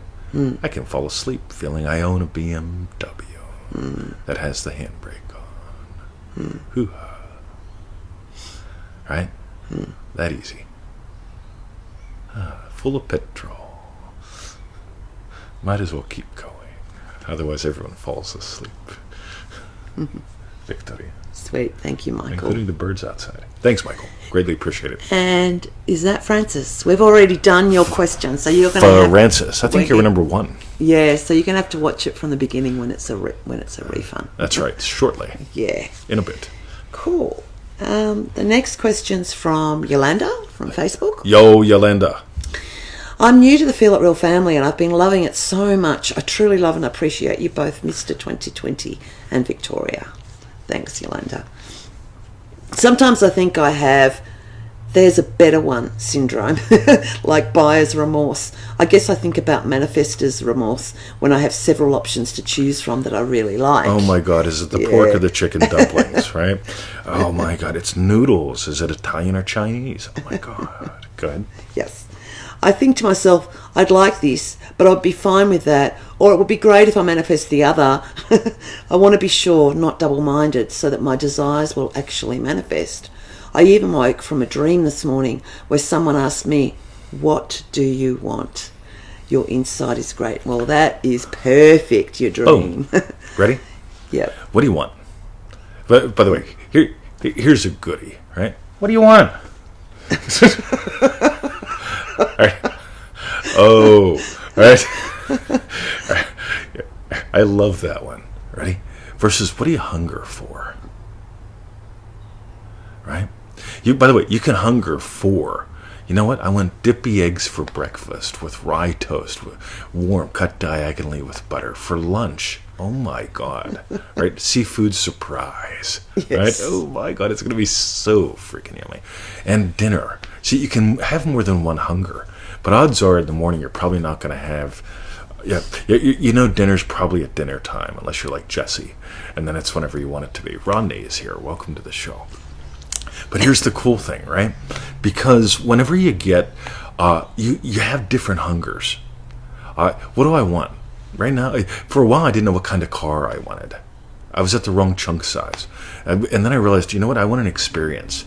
I can fall asleep feeling I own a BMW that has the handbrake on. Hoo-ha. Right? That easy. Full of petrol. Might as well keep going. Otherwise everyone falls asleep. Victoria. Sweet. Thank you, Michael. Including the birds outside. Thanks, Michael. Greatly appreciate it. And is that Francis? We've already done your question, so you're going to have... Francis. I think you were number 1. Yeah, so you're going to have to watch it from the beginning when it's a refund. That's right. Shortly. Yeah. In a bit. Cool. The next question's from Yolanda from Facebook. Yo, Yolanda. I'm new to the Feel It Real family and I've been loving it so much. I truly love and appreciate you both, Mr. 2020 and Victoria. Thanks, Yolanda. Sometimes I think I have there's a better one syndrome, like buyer's remorse. I guess I think about manifestor's remorse when I have several options to choose from that I really like. Oh my God, is it the pork or the chicken dumplings, right? Oh my God, it's noodles. Is it Italian or Chinese? Oh my God. Go ahead. Yes. I think to myself, I'd like this, but I'd be fine with that. Or it would be great if I manifest the other. I want to be sure, not double-minded, so that my desires will actually manifest. I even woke from a dream this morning where someone asked me, "What do you want?" Your insight is great. Well, that is perfect, your dream. Boom. Ready? Yep. What do you want? But by the way, here's a goodie, right? What do you want? Right. Oh, right. I love that one. Ready? Versus, what do you hunger for? Right? By the way, you can hunger for, you know what? I want dippy eggs for breakfast with rye toast, warm, cut diagonally with butter. For lunch, oh my God. Right? Seafood surprise. Yes. Right? Oh my God, it's going to be so freaking yummy. And dinner. See, you can have more than one hunger. But odds are in the morning you're probably not going to have... Yeah, you know dinner's probably at dinner time, unless you're like Jesse. And then it's whenever you want it to be. Rodney is here. Welcome to the show. But here's the cool thing, right? Because whenever you get... you have different hungers. What do I want? Right now, for a while I didn't know what kind of car I wanted. I was at the wrong chunk size. And then I realized, you know what? I want an experience.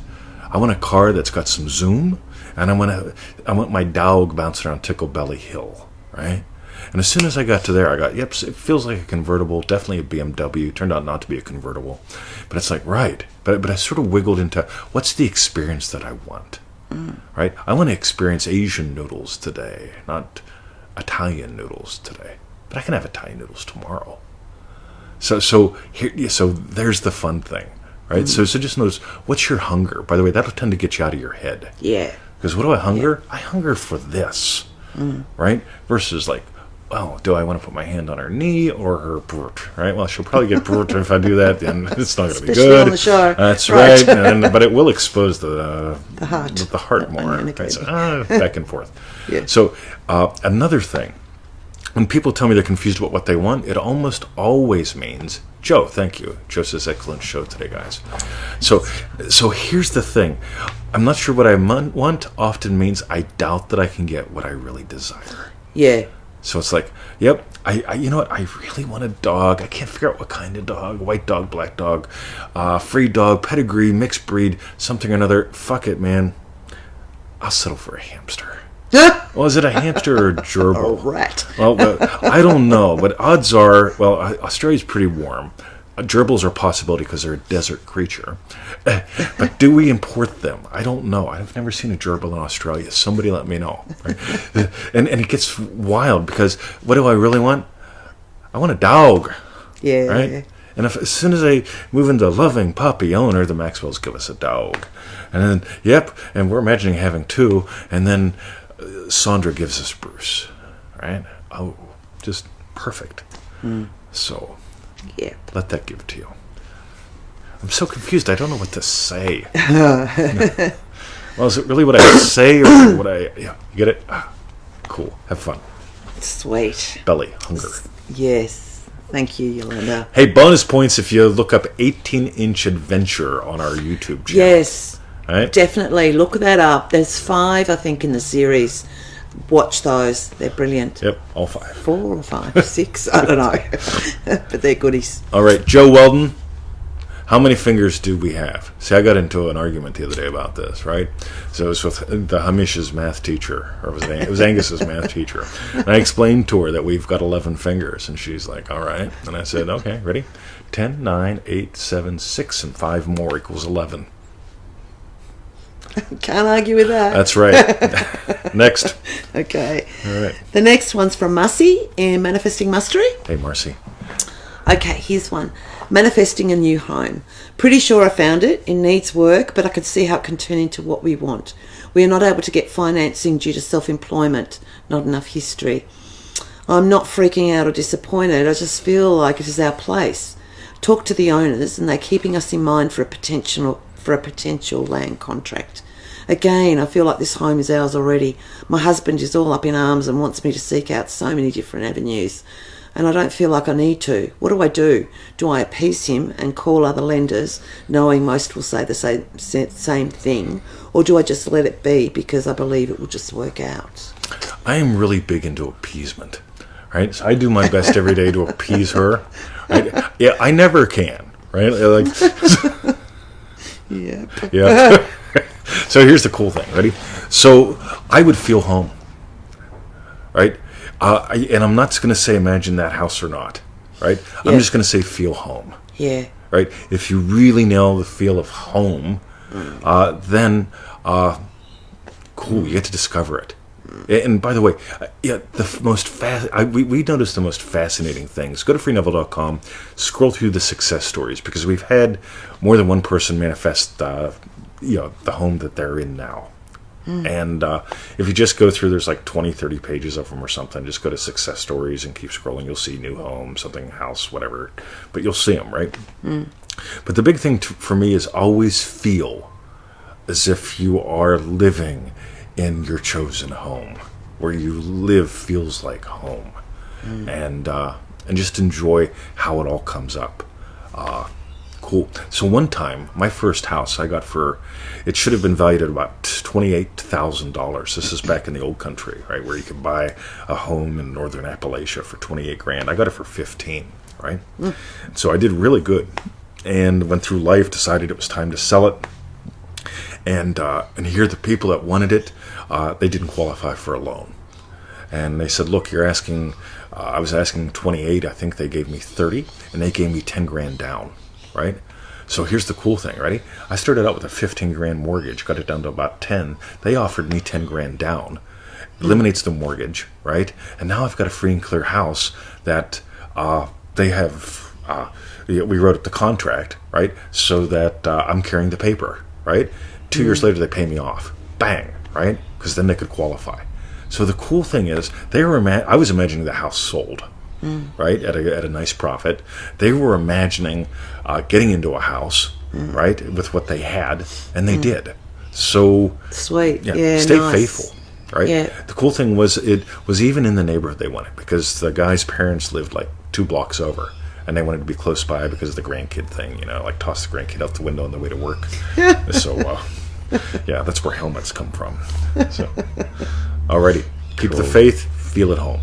I want a car that's got some zoom, and I want my dog bouncing around Tickle Belly Hill, right? And as soon as I got to there, I got, yep, it feels like a convertible, definitely a BMW. Turned out not to be a convertible. But it's like, right. But I sort of wiggled into, what's the experience that I want, right? I want to experience Asian noodles today, not Italian noodles today. But I can have Italian noodles tomorrow. So there's the fun thing. Right? So just notice, what's your hunger? By the way, that'll tend to get you out of your head. Yeah. Because what do I hunger? Yeah. I hunger for this. Right? Versus like, well, do I want to put my hand on her knee or her brute? Right? Well, she'll probably get brute if I do that, then it's not going to be good. On the show. That's right. But it will expose the heart. The heart more. Right? So, back and forth. Yeah. So another thing, when people tell me they're confused about what they want, it almost always means... Joe, thank you. Joe says, excellent show today, guys. So here's the thing. I'm not sure what I want often means I doubt that I can get what I really desire. Yeah. So it's like, yep, I you know what? I really want a dog. I can't figure out what kind of dog. White dog, black dog, free dog, pedigree, mixed breed, something or another. Fuck it, man. I'll settle for a hamster. Well, is it a hamster or a gerbil? A rat. Well, I don't know, but odds are, well, Australia's pretty warm. gerbils are a possibility because they're a desert creature. But do we import them? I don't know. I've never seen a gerbil in Australia. Somebody let me know. Right? And it gets wild because what do I really want? I want a dog. Yeah. Right? And as soon as I move into loving puppy owner, the Maxwells give us a dog. And then, and we're imagining having two. And then Sandra gives us Bruce. Right? Oh, just perfect. So, let that give it to you. I'm so confused. I don't know what to say. Well, is it really what I say or what I... Yeah, you get it? Cool. Have fun. Sweet. Belly. Hunger. Yes. Thank you, Yolanda. Hey, bonus points if you look up 18-inch Adventure on our YouTube channel. Yes. Right? Definitely. Look that up. There's 5, I think, in the series. Watch those. They're brilliant. Yep, all 5. 4 or 5, 6, I don't know. But they're goodies. All right, Joe Weldon, how many fingers do we have? See, I got into an argument the other day about this, right? So it was with the Hamish's math teacher, or it was Angus's math teacher. And I explained to her that we've got 11 fingers, and she's like, all right. And I said, okay, ready? 10, 9, 8, 7, 6, and 5 more equals 11. Can't argue with that. That's right. Next. Okay. All right. The next one's from Marcy in Manifesting Mastery. Hey, Marcy. Okay, here's one. Manifesting a new home. Pretty sure I found it. It needs work, but I can see how it can turn into what we want. We are not able to get financing due to self-employment. Not enough history. I'm not freaking out or disappointed. I just feel like it is our place. Talk to the owners, and they're keeping us in mind for a potential land contract. Again, I feel like this home is ours already. My husband is all up in arms and wants me to seek out so many different avenues, and I don't feel like I need to. What do? Do I appease him and call other lenders, knowing most will say the same thing, or do I just let it be because I believe it will just work out? I am really big into appeasement, right? So I do my best every day to appease her. Right? Yeah, I never can, right? Like, yeah. So here's the cool thing. Ready? So I would feel home, right? And I'm not going to say imagine that house or not, right? I'm just going to say feel home. Yeah. Right? If you really nail the feel of home, then cool, you get to discover it. And by the way, the most we noticed the most fascinating things. Go to freeneville.com, scroll through the success stories, because we've had more than one person manifest the home that they're in now. And if you just go through, there's like 20, 30 pages of them or something. Just go to success stories and keep scrolling. You'll see new home, something, house, whatever. But you'll see them, right? But the big thing for me is always feel as if you are living in your chosen home. Where you live feels like home. And just enjoy how it all comes up. Cool. So one time, my first house I got it should have been valued at about $28,000. This is back in the old country, right, where you could buy a home in northern Appalachia for $28,000. I got it for $15,000, right? So I did really good, and went through life, decided it was time to sell it, and here the people that wanted it, they didn't qualify for a loan, and they said, look, you're asking. I was asking 28. I think they gave me 30, and they gave me 10 grand down. Right? So here's the cool thing, ready? I started out with a 15 grand mortgage, got it down to about 10. They offered me 10 grand down. Eliminates the mortgage, right? And now I've got a free and clear house that they have, we wrote up the contract, right? So that I'm carrying the paper, right? 2 years later, they pay me off. Bang, right? Because then they could qualify. So the cool thing is, I was imagining the house sold. Right, at a nice profit. They were imagining getting into a house, right, with what they had, and they did. So sweet, stay nice. Faithful, right? Yeah. The cool thing was it was even in the neighborhood they wanted, because the guy's parents lived like 2 blocks over, and they wanted to be close by because of the grandkid thing, like toss the grandkid out the window on the way to work. So, that's where helmets come from. So, alrighty, keep the faith, feel at home.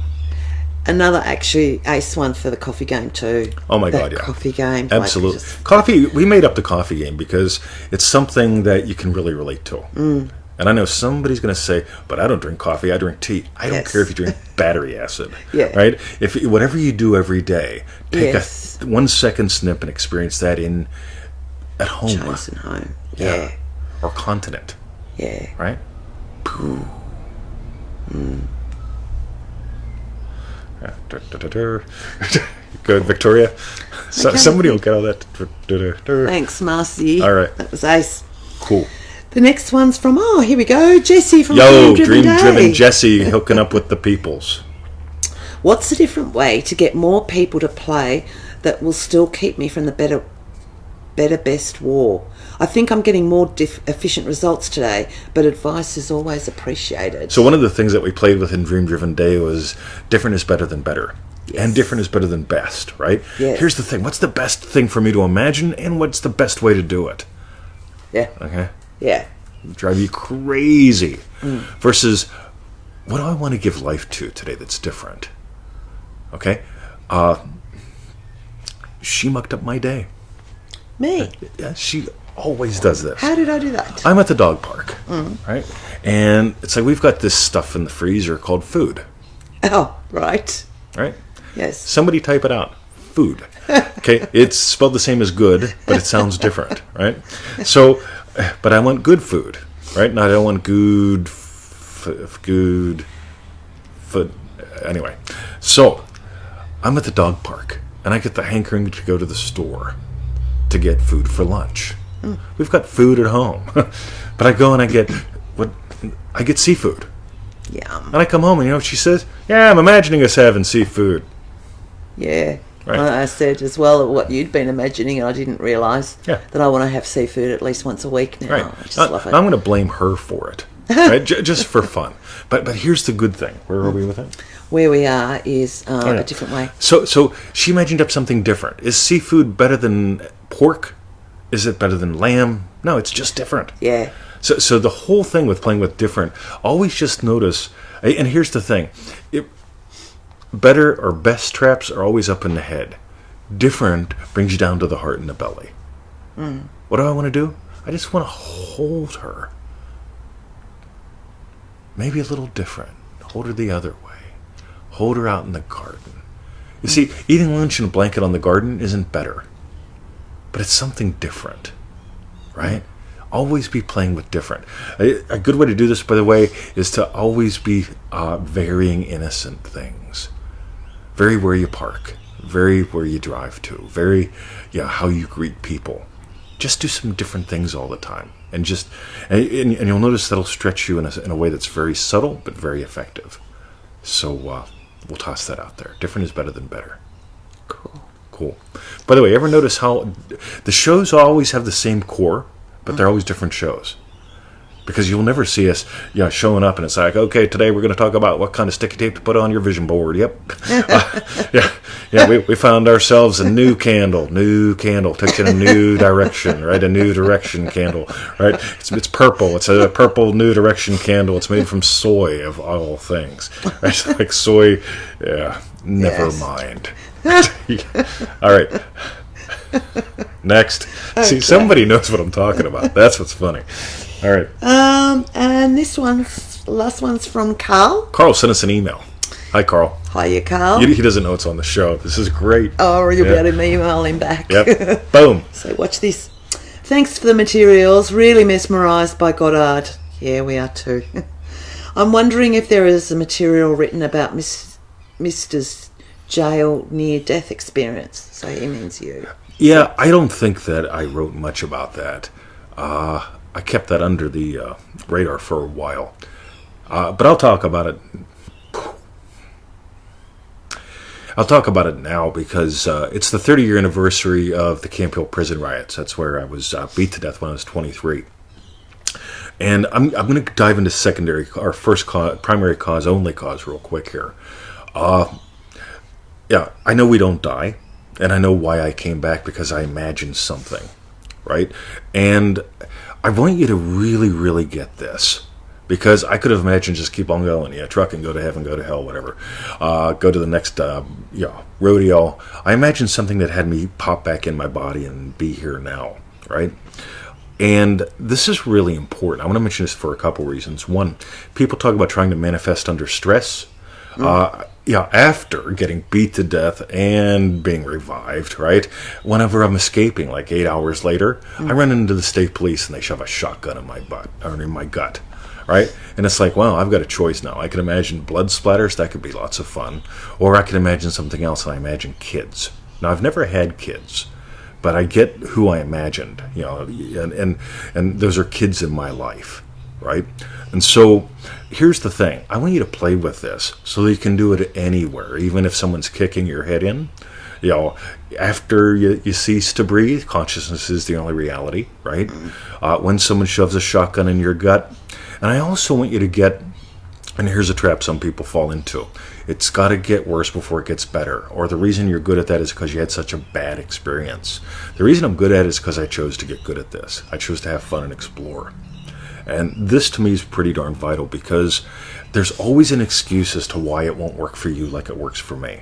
Another actually ace one for the coffee game too. Oh my God, yeah. Coffee game. Absolutely. Like Coffee, we made up the coffee game because it's something that you can really relate to. And I know somebody's going to say, but I don't drink coffee, I drink tea. I don't care if you drink battery acid, Yeah. right? If whatever you do every day, take Yes. a 1 second snip and experience that at home. Chosen home. Yeah. Or continent, Yeah. right? Yeah. Good, Victoria. Somebody will get all that. Thanks, Marcy. All right. That was ace. Cool. The next one's from, here we go, Jessie from Yo, Dream Dream-Driven Jessie hooking up with the peoples. What's a different way to get more people to play that will still keep me from the better best war? I think I'm getting more efficient results today, but advice is always appreciated. So one of the things that we played with in Dream Driven Day was different is better than better. Yes. And different is better than best, right? Yes. Here's the thing. What's the best thing for me to imagine, and what's the best way to do it? Yeah. Okay? Yeah. Drive you crazy. Versus, what do I want to give life to today that's different? Okay? She mucked up my day. Me? Yeah, she always does this. How did I do that? I'm at the dog park, right? And it's like we've got this stuff in the freezer called food. Oh, right. Right? Yes. Somebody type it out. Food. Okay? It's spelled the same as good, but it sounds different, right? So, but I want good food, right? Not I don't want good food. Anyway, so I'm at the dog park, and I get the hankering to go to the store to get food for lunch. We've got food at home, but I go and I get seafood. Yum. And I come home and you know what she says? Yeah, I'm imagining us having seafood. Yeah. Right. I said as well what you'd been imagining, and I didn't realise that I want to have seafood at least once a week now. Right. I just love it. I'm going to blame her for it, right? Just for fun. But here's the good thing. Where are we with it? Where we are is a different way. So she imagined up something different. Is seafood better than pork? Is it better than lamb? No, it's just different. Yeah. So the whole thing with playing with different, always just notice, and here's the thing, better or best traps are always up in the head. Different brings you down to the heart and the belly. What do I want to do? I just want to hold her. Maybe a little different. Hold her the other way. Hold her out in the garden. You see, eating lunch in a blanket on the garden isn't better. But it's something different. Right? Always be playing with different. A good way to do this, by the way, is to always be varying innocent things. Vary where you park. Vary where you drive to. Vary how you greet people. Just do some different things all the time. And you'll notice that'll stretch you in a way that's very subtle, but very effective. So we'll toss that out there. Different is better than better. Cool. By the way, ever notice how the shows always have the same core, but they're always different shows? Because you'll never see us showing up and it's like, okay, today we're going to talk about what kind of sticky tape to put on your vision board. Yep. We found ourselves a new candle, took in a new direction, right? A new direction candle, right? It's purple. It's a purple new direction candle. It's made from soy, of all things. Right? It's like soy, never mind. All right. Next. Okay. See, somebody knows what I'm talking about. That's what's funny. All right. And last one's from Carl. Carl sent us an email. Hi, Carl. Hiya, Carl. He doesn't know it's on the show. This is great. Oh, you'll be able to email him back. Yep. Boom. So watch this. Thanks for the materials. Really mesmerised by Goddard. Yeah, we are too. I'm wondering if there is a material written about Mr.'s jail near-death experience. So he means you. Yeah, I don't think that I wrote much about that. I kept that under the radar for a while. But I'll talk about it. I'll talk about it now because it's the 30-year anniversary of the Camp Hill prison riots. That's where I was beat to death when I was 23. And I'm going to dive into secondary, or first cause, primary cause, only cause real quick here. I know we don't die. And I know why I came back, because I imagined something, right? And I want you to really, really get this, because I could have imagined just keep on going, trucking, go to heaven, go to hell, whatever, go to the next, rodeo. I imagined something that had me pop back in my body and be here now, right? And this is really important. I want to mention this for a couple reasons. One, people talk about trying to manifest under stress. After getting beat to death and being revived, right? Whenever I'm escaping, like 8 hours later, I run into the state police and they shove a shotgun in my butt or in my gut, right? And it's like, well, I've got a choice now. I can imagine blood splatters. That could be lots of fun. Or I can imagine something else, and I imagine kids. Now, I've never had kids, but I get who I imagined, and those are kids in my life, right? And so here's the thing. I want you to play with this so that you can do it anywhere, even if someone's kicking your head in. After you cease to breathe, consciousness is the only reality, right? When someone shoves a shotgun in your gut. And I also want you to get, and here's a trap some people fall into, it's got to get worse before it gets better. Or the reason you're good at that is because you had such a bad experience. The reason I'm good at it is because I chose to get good at this. I chose to have fun and explore. And this to me is pretty darn vital, because there's always an excuse as to why it won't work for you like it works for me.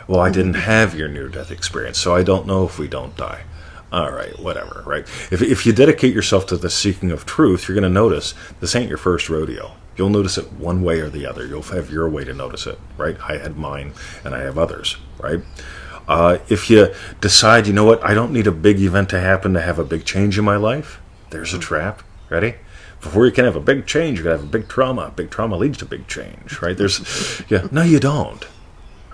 Well, I didn't have your near-death experience, so I don't know if we don't die. All right, whatever, right? If you dedicate yourself to the seeking of truth, you're going to notice this ain't your first rodeo. You'll notice it one way or the other. You'll have your way to notice it, right? I had mine, and I have others, right? If you decide, you know what, I don't need a big event to happen to have a big change in my life, there's a trap. Ready? Before you can have a big change, you got to have a big trauma. Big trauma leads to big change, right? No, you don't.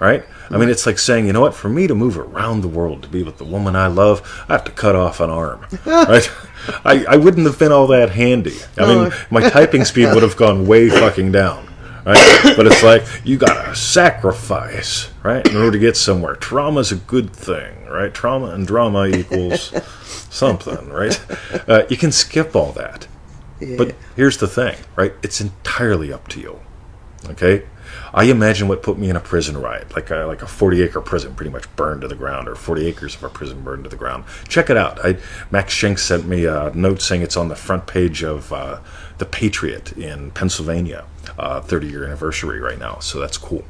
Right? I mean, it's like saying, you know what? For me to move around the world, to be with the woman I love, I have to cut off an arm. Right? I wouldn't have been all that handy. I mean, my typing speed would have gone way fucking down. Right? But it's like, you got to sacrifice, right, in order to get somewhere. Trauma's a good thing, right? Trauma and drama equals something, right? You can skip all that. Yeah. But here's the thing, right? It's entirely up to you. Okay? I imagine what put me in a prison riot, like a 40-acre prison pretty much burned to the ground, or 40 acres of a prison burned to the ground. Check it out. Max Schenk sent me a note saying it's on the front page of The Patriot in Pennsylvania, 30-year anniversary right now, so that's cool.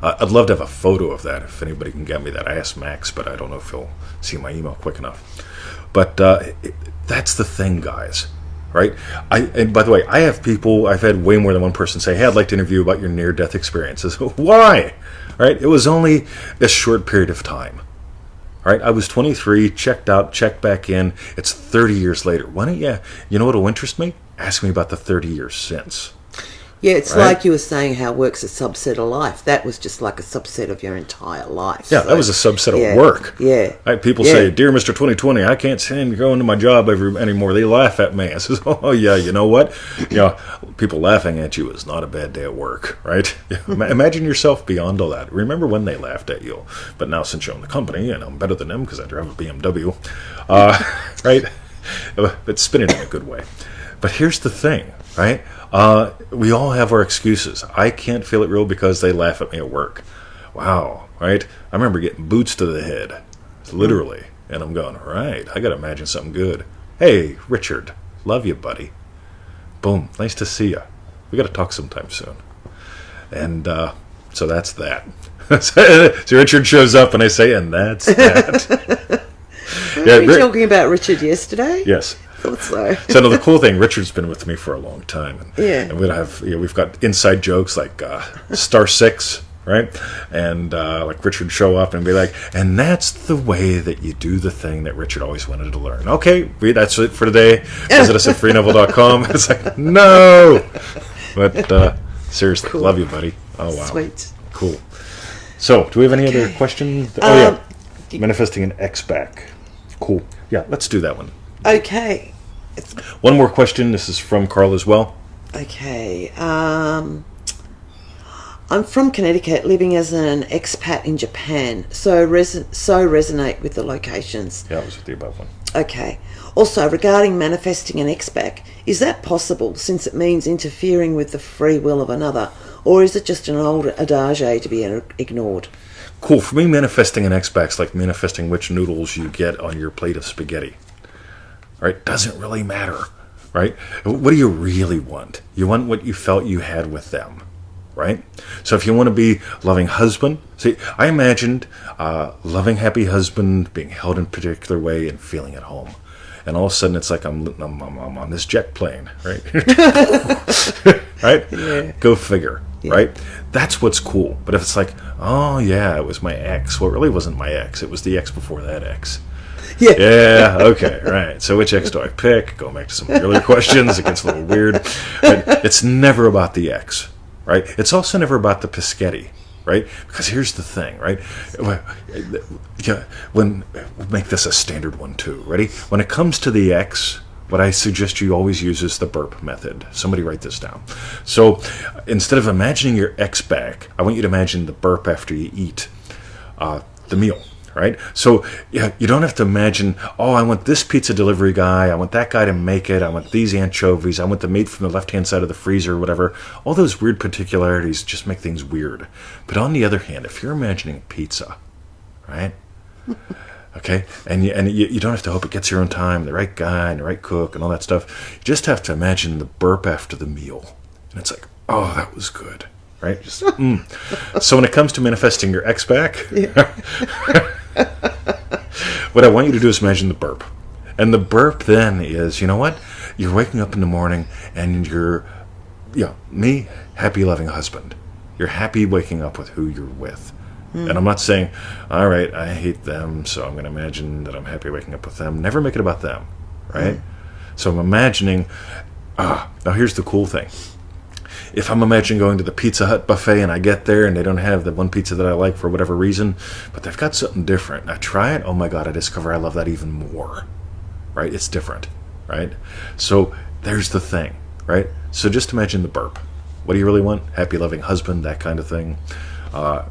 I'd love to have a photo of that if anybody can get me that. I asked Max, but I don't know if he'll see my email quick enough. But that's the thing, guys. Right? And by the way, I've had way more than one person say, hey, I'd like to interview about your near-death experiences. Why? Right? It was only a short period of time. Right? I was 23, checked out, checked back in. It's 30 years later. Why don't you know what will interest me? Ask me about the 30 years since. Yeah, it's right? Like you were saying how work's a subset of life. That was just like a subset of your entire life. Yeah, so, that was a subset of work. Yeah. Right? People say, dear Mr. 2020, I can't stand to go into my job anymore. They laugh at me. I says, oh, yeah, you know what? People laughing at you is not a bad day at work, right? Imagine yourself beyond all that. Remember when they laughed at you. But now since you own the company, and I'm better than them because I drive a BMW, right? But spin it in a good way. But here's the thing, right? We all have our excuses. I can't feel it real because they laugh at me at work. Wow, right? I remember getting boots to the head, literally. And I'm going, right, I got to imagine something good. Hey, Richard, love you, buddy. Boom, nice to see you. We got to talk sometime soon. And so that's that. So Richard shows up and I say, and that's that. Were we talking about Richard yesterday? Yes. So no, the cool thing, Richard's been with me for a long time, and we've got inside jokes like Star 6, right? And like Richard show up and be like, and that's the way that you do the thing that Richard always wanted to learn. Okay, that's it for today. Visit us at freenovel.com. It's like, no, but seriously, cool. Love you, buddy. Oh wow, sweet, cool. So, do we have any other questions? Oh yeah, manifesting an X back. Cool. Yeah, let's do that one. Okay. One more question. This is from Carl as well. Okay. I'm from Connecticut, living as an expat in Japan, so resonate with the locations. Yeah, it was with the above one. Okay. Also, regarding manifesting an ex-back, is that possible since it means interfering with the free will of another, or is it just an old adage to be ignored? Cool. For me, manifesting an ex-back's like manifesting which noodles you get on your plate of spaghetti. Right? Doesn't really matter, right? What do you really want? You want what you felt you had with them, right? So if you want to be loving husband, see, I imagined loving, happy husband being held in a particular way and feeling at home. and all of a sudden it's like I'm on this jet plane, right? Right? Yeah. Go figure, Yeah. right? That's what's cool. But if it's like, oh yeah, it was my ex. Well, it really wasn't my ex. It was the ex before that ex. Yeah. Yeah, okay, right. So which ex do I pick? Going back to some earlier questions, it gets a little weird. But it's never about the ex, right? It's also never about the Pischetti, right? Because here's the thing, right? When we'll make this a standard one too. Ready? When it comes to the ex, what I suggest you always use is the burp method. Somebody write this down. So instead of imagining your ex back, I want you to imagine the burp after you eat the meal. Right? So yeah, you don't have to imagine, oh, I want this pizza delivery guy, I want that guy to make it, I want these anchovies, I want the meat from the left-hand side of the freezer, whatever. All those weird particularities just make things weird. But on the other hand, if you're imagining pizza, right? Okay? And you don't have to hope it gets here on time, the right guy and the right cook and all that stuff. You just have to imagine the burp after the meal. And it's like, oh, that was good. Right? Just, So when it comes to manifesting your ex back, what I want you to do is imagine the burp. And the burp then is, you know what? You're waking up in the morning and you're, me, happy, loving husband. You're happy waking up with who you're with. And I'm not saying, all right, I hate them, so I'm going to imagine that I'm happy waking up with them. Never make it about them, right? So I'm imagining, now here's the cool thing. If I'm imagining going to the Pizza Hut buffet and I get there and they don't have the one pizza that I like for whatever reason, but they've got something different. I try it, oh my God, I discover I love that even more, right? It's different, right? So there's the thing, right? So just imagine the burp. What do you really want? Happy, loving husband, that kind of thing.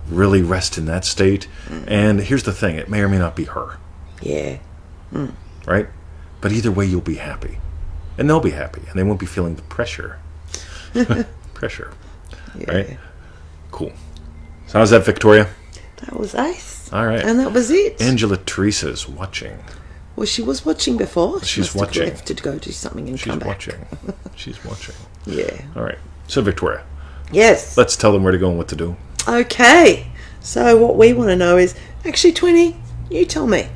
Really rest in that state. And here's the thing, it may or may not be her. Yeah. Right? But either way, you'll be happy. And they'll be happy, and they won't be feeling the pressure. Pressure. Yeah. Right? Cool. So how's that, Victoria? That was ace. All right. And that was it. Angela Teresa's watching. Well, she was watching before. She's must have watching. left to go do something and come back. She's watching. Yeah. All right. So, Victoria, Yes. let's tell them where to go and what to do. Okay. So what we want to know is, actually, Twinny, you tell me.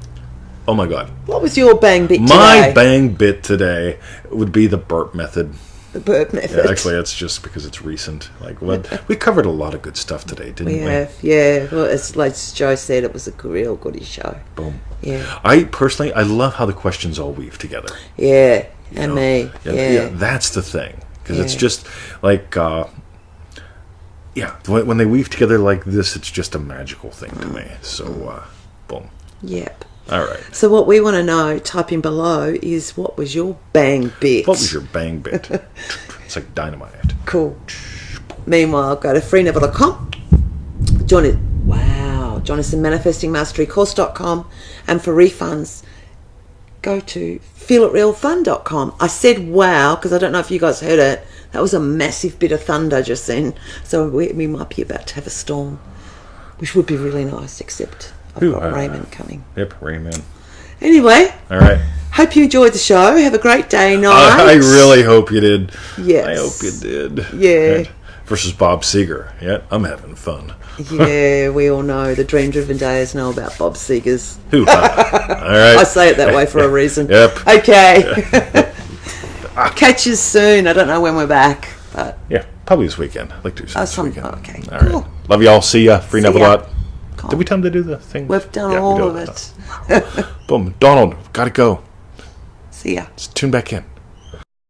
Oh, my God. What was your bang bit My today? bang bit today would be the burp method. The burp method. Yeah, actually, it's just because it's recent. Like, we covered a lot of good stuff today, didn't we? We have, yeah. Well, as Joe said, it was a real goodie show. Boom. Yeah. I personally love how the questions all weave together. Yeah. You And know? me. Yeah. That's the thing. Because it's Yeah. just like, when they weave together like this, it's just a magical thing to me. So, boom. Yep. All right. So what we want to know, type in below, is what was your bang bit? What was your bang bit? It's like dynamite. Cool. Meanwhile, go to freenever.com. Join us in manifestingmasterycourse.com, and for refunds, go to feelitrealfun.com. I said wow because I don't know if you guys heard it. That was a massive bit of thunder just then. So we might be about to have a storm, which would be really nice, except I've got Raymond coming. Yep, Raymond. Anyway, All right. hope you enjoyed the show. Have a great day, night. I really hope you did. Yes. I hope you did. Yeah. Right. Versus Bob Seger. Yeah, I'm having fun. Yeah, we all know the dream-driven days know about Bob Seger's. Hoo-ha. All right. I say it that way for a reason. Yep. Okay. Catch you soon. I don't know when we're back, but Yeah, probably this weekend. I'd like to do something this weekend. okay. All right. Cool. Love y'all. See ya. Free See Never ya. Lot. Cool. Did we tell them to do the thing? We've done Yeah, we all do of it. Boom. Donald, gotta go. See ya. Let's tune back in.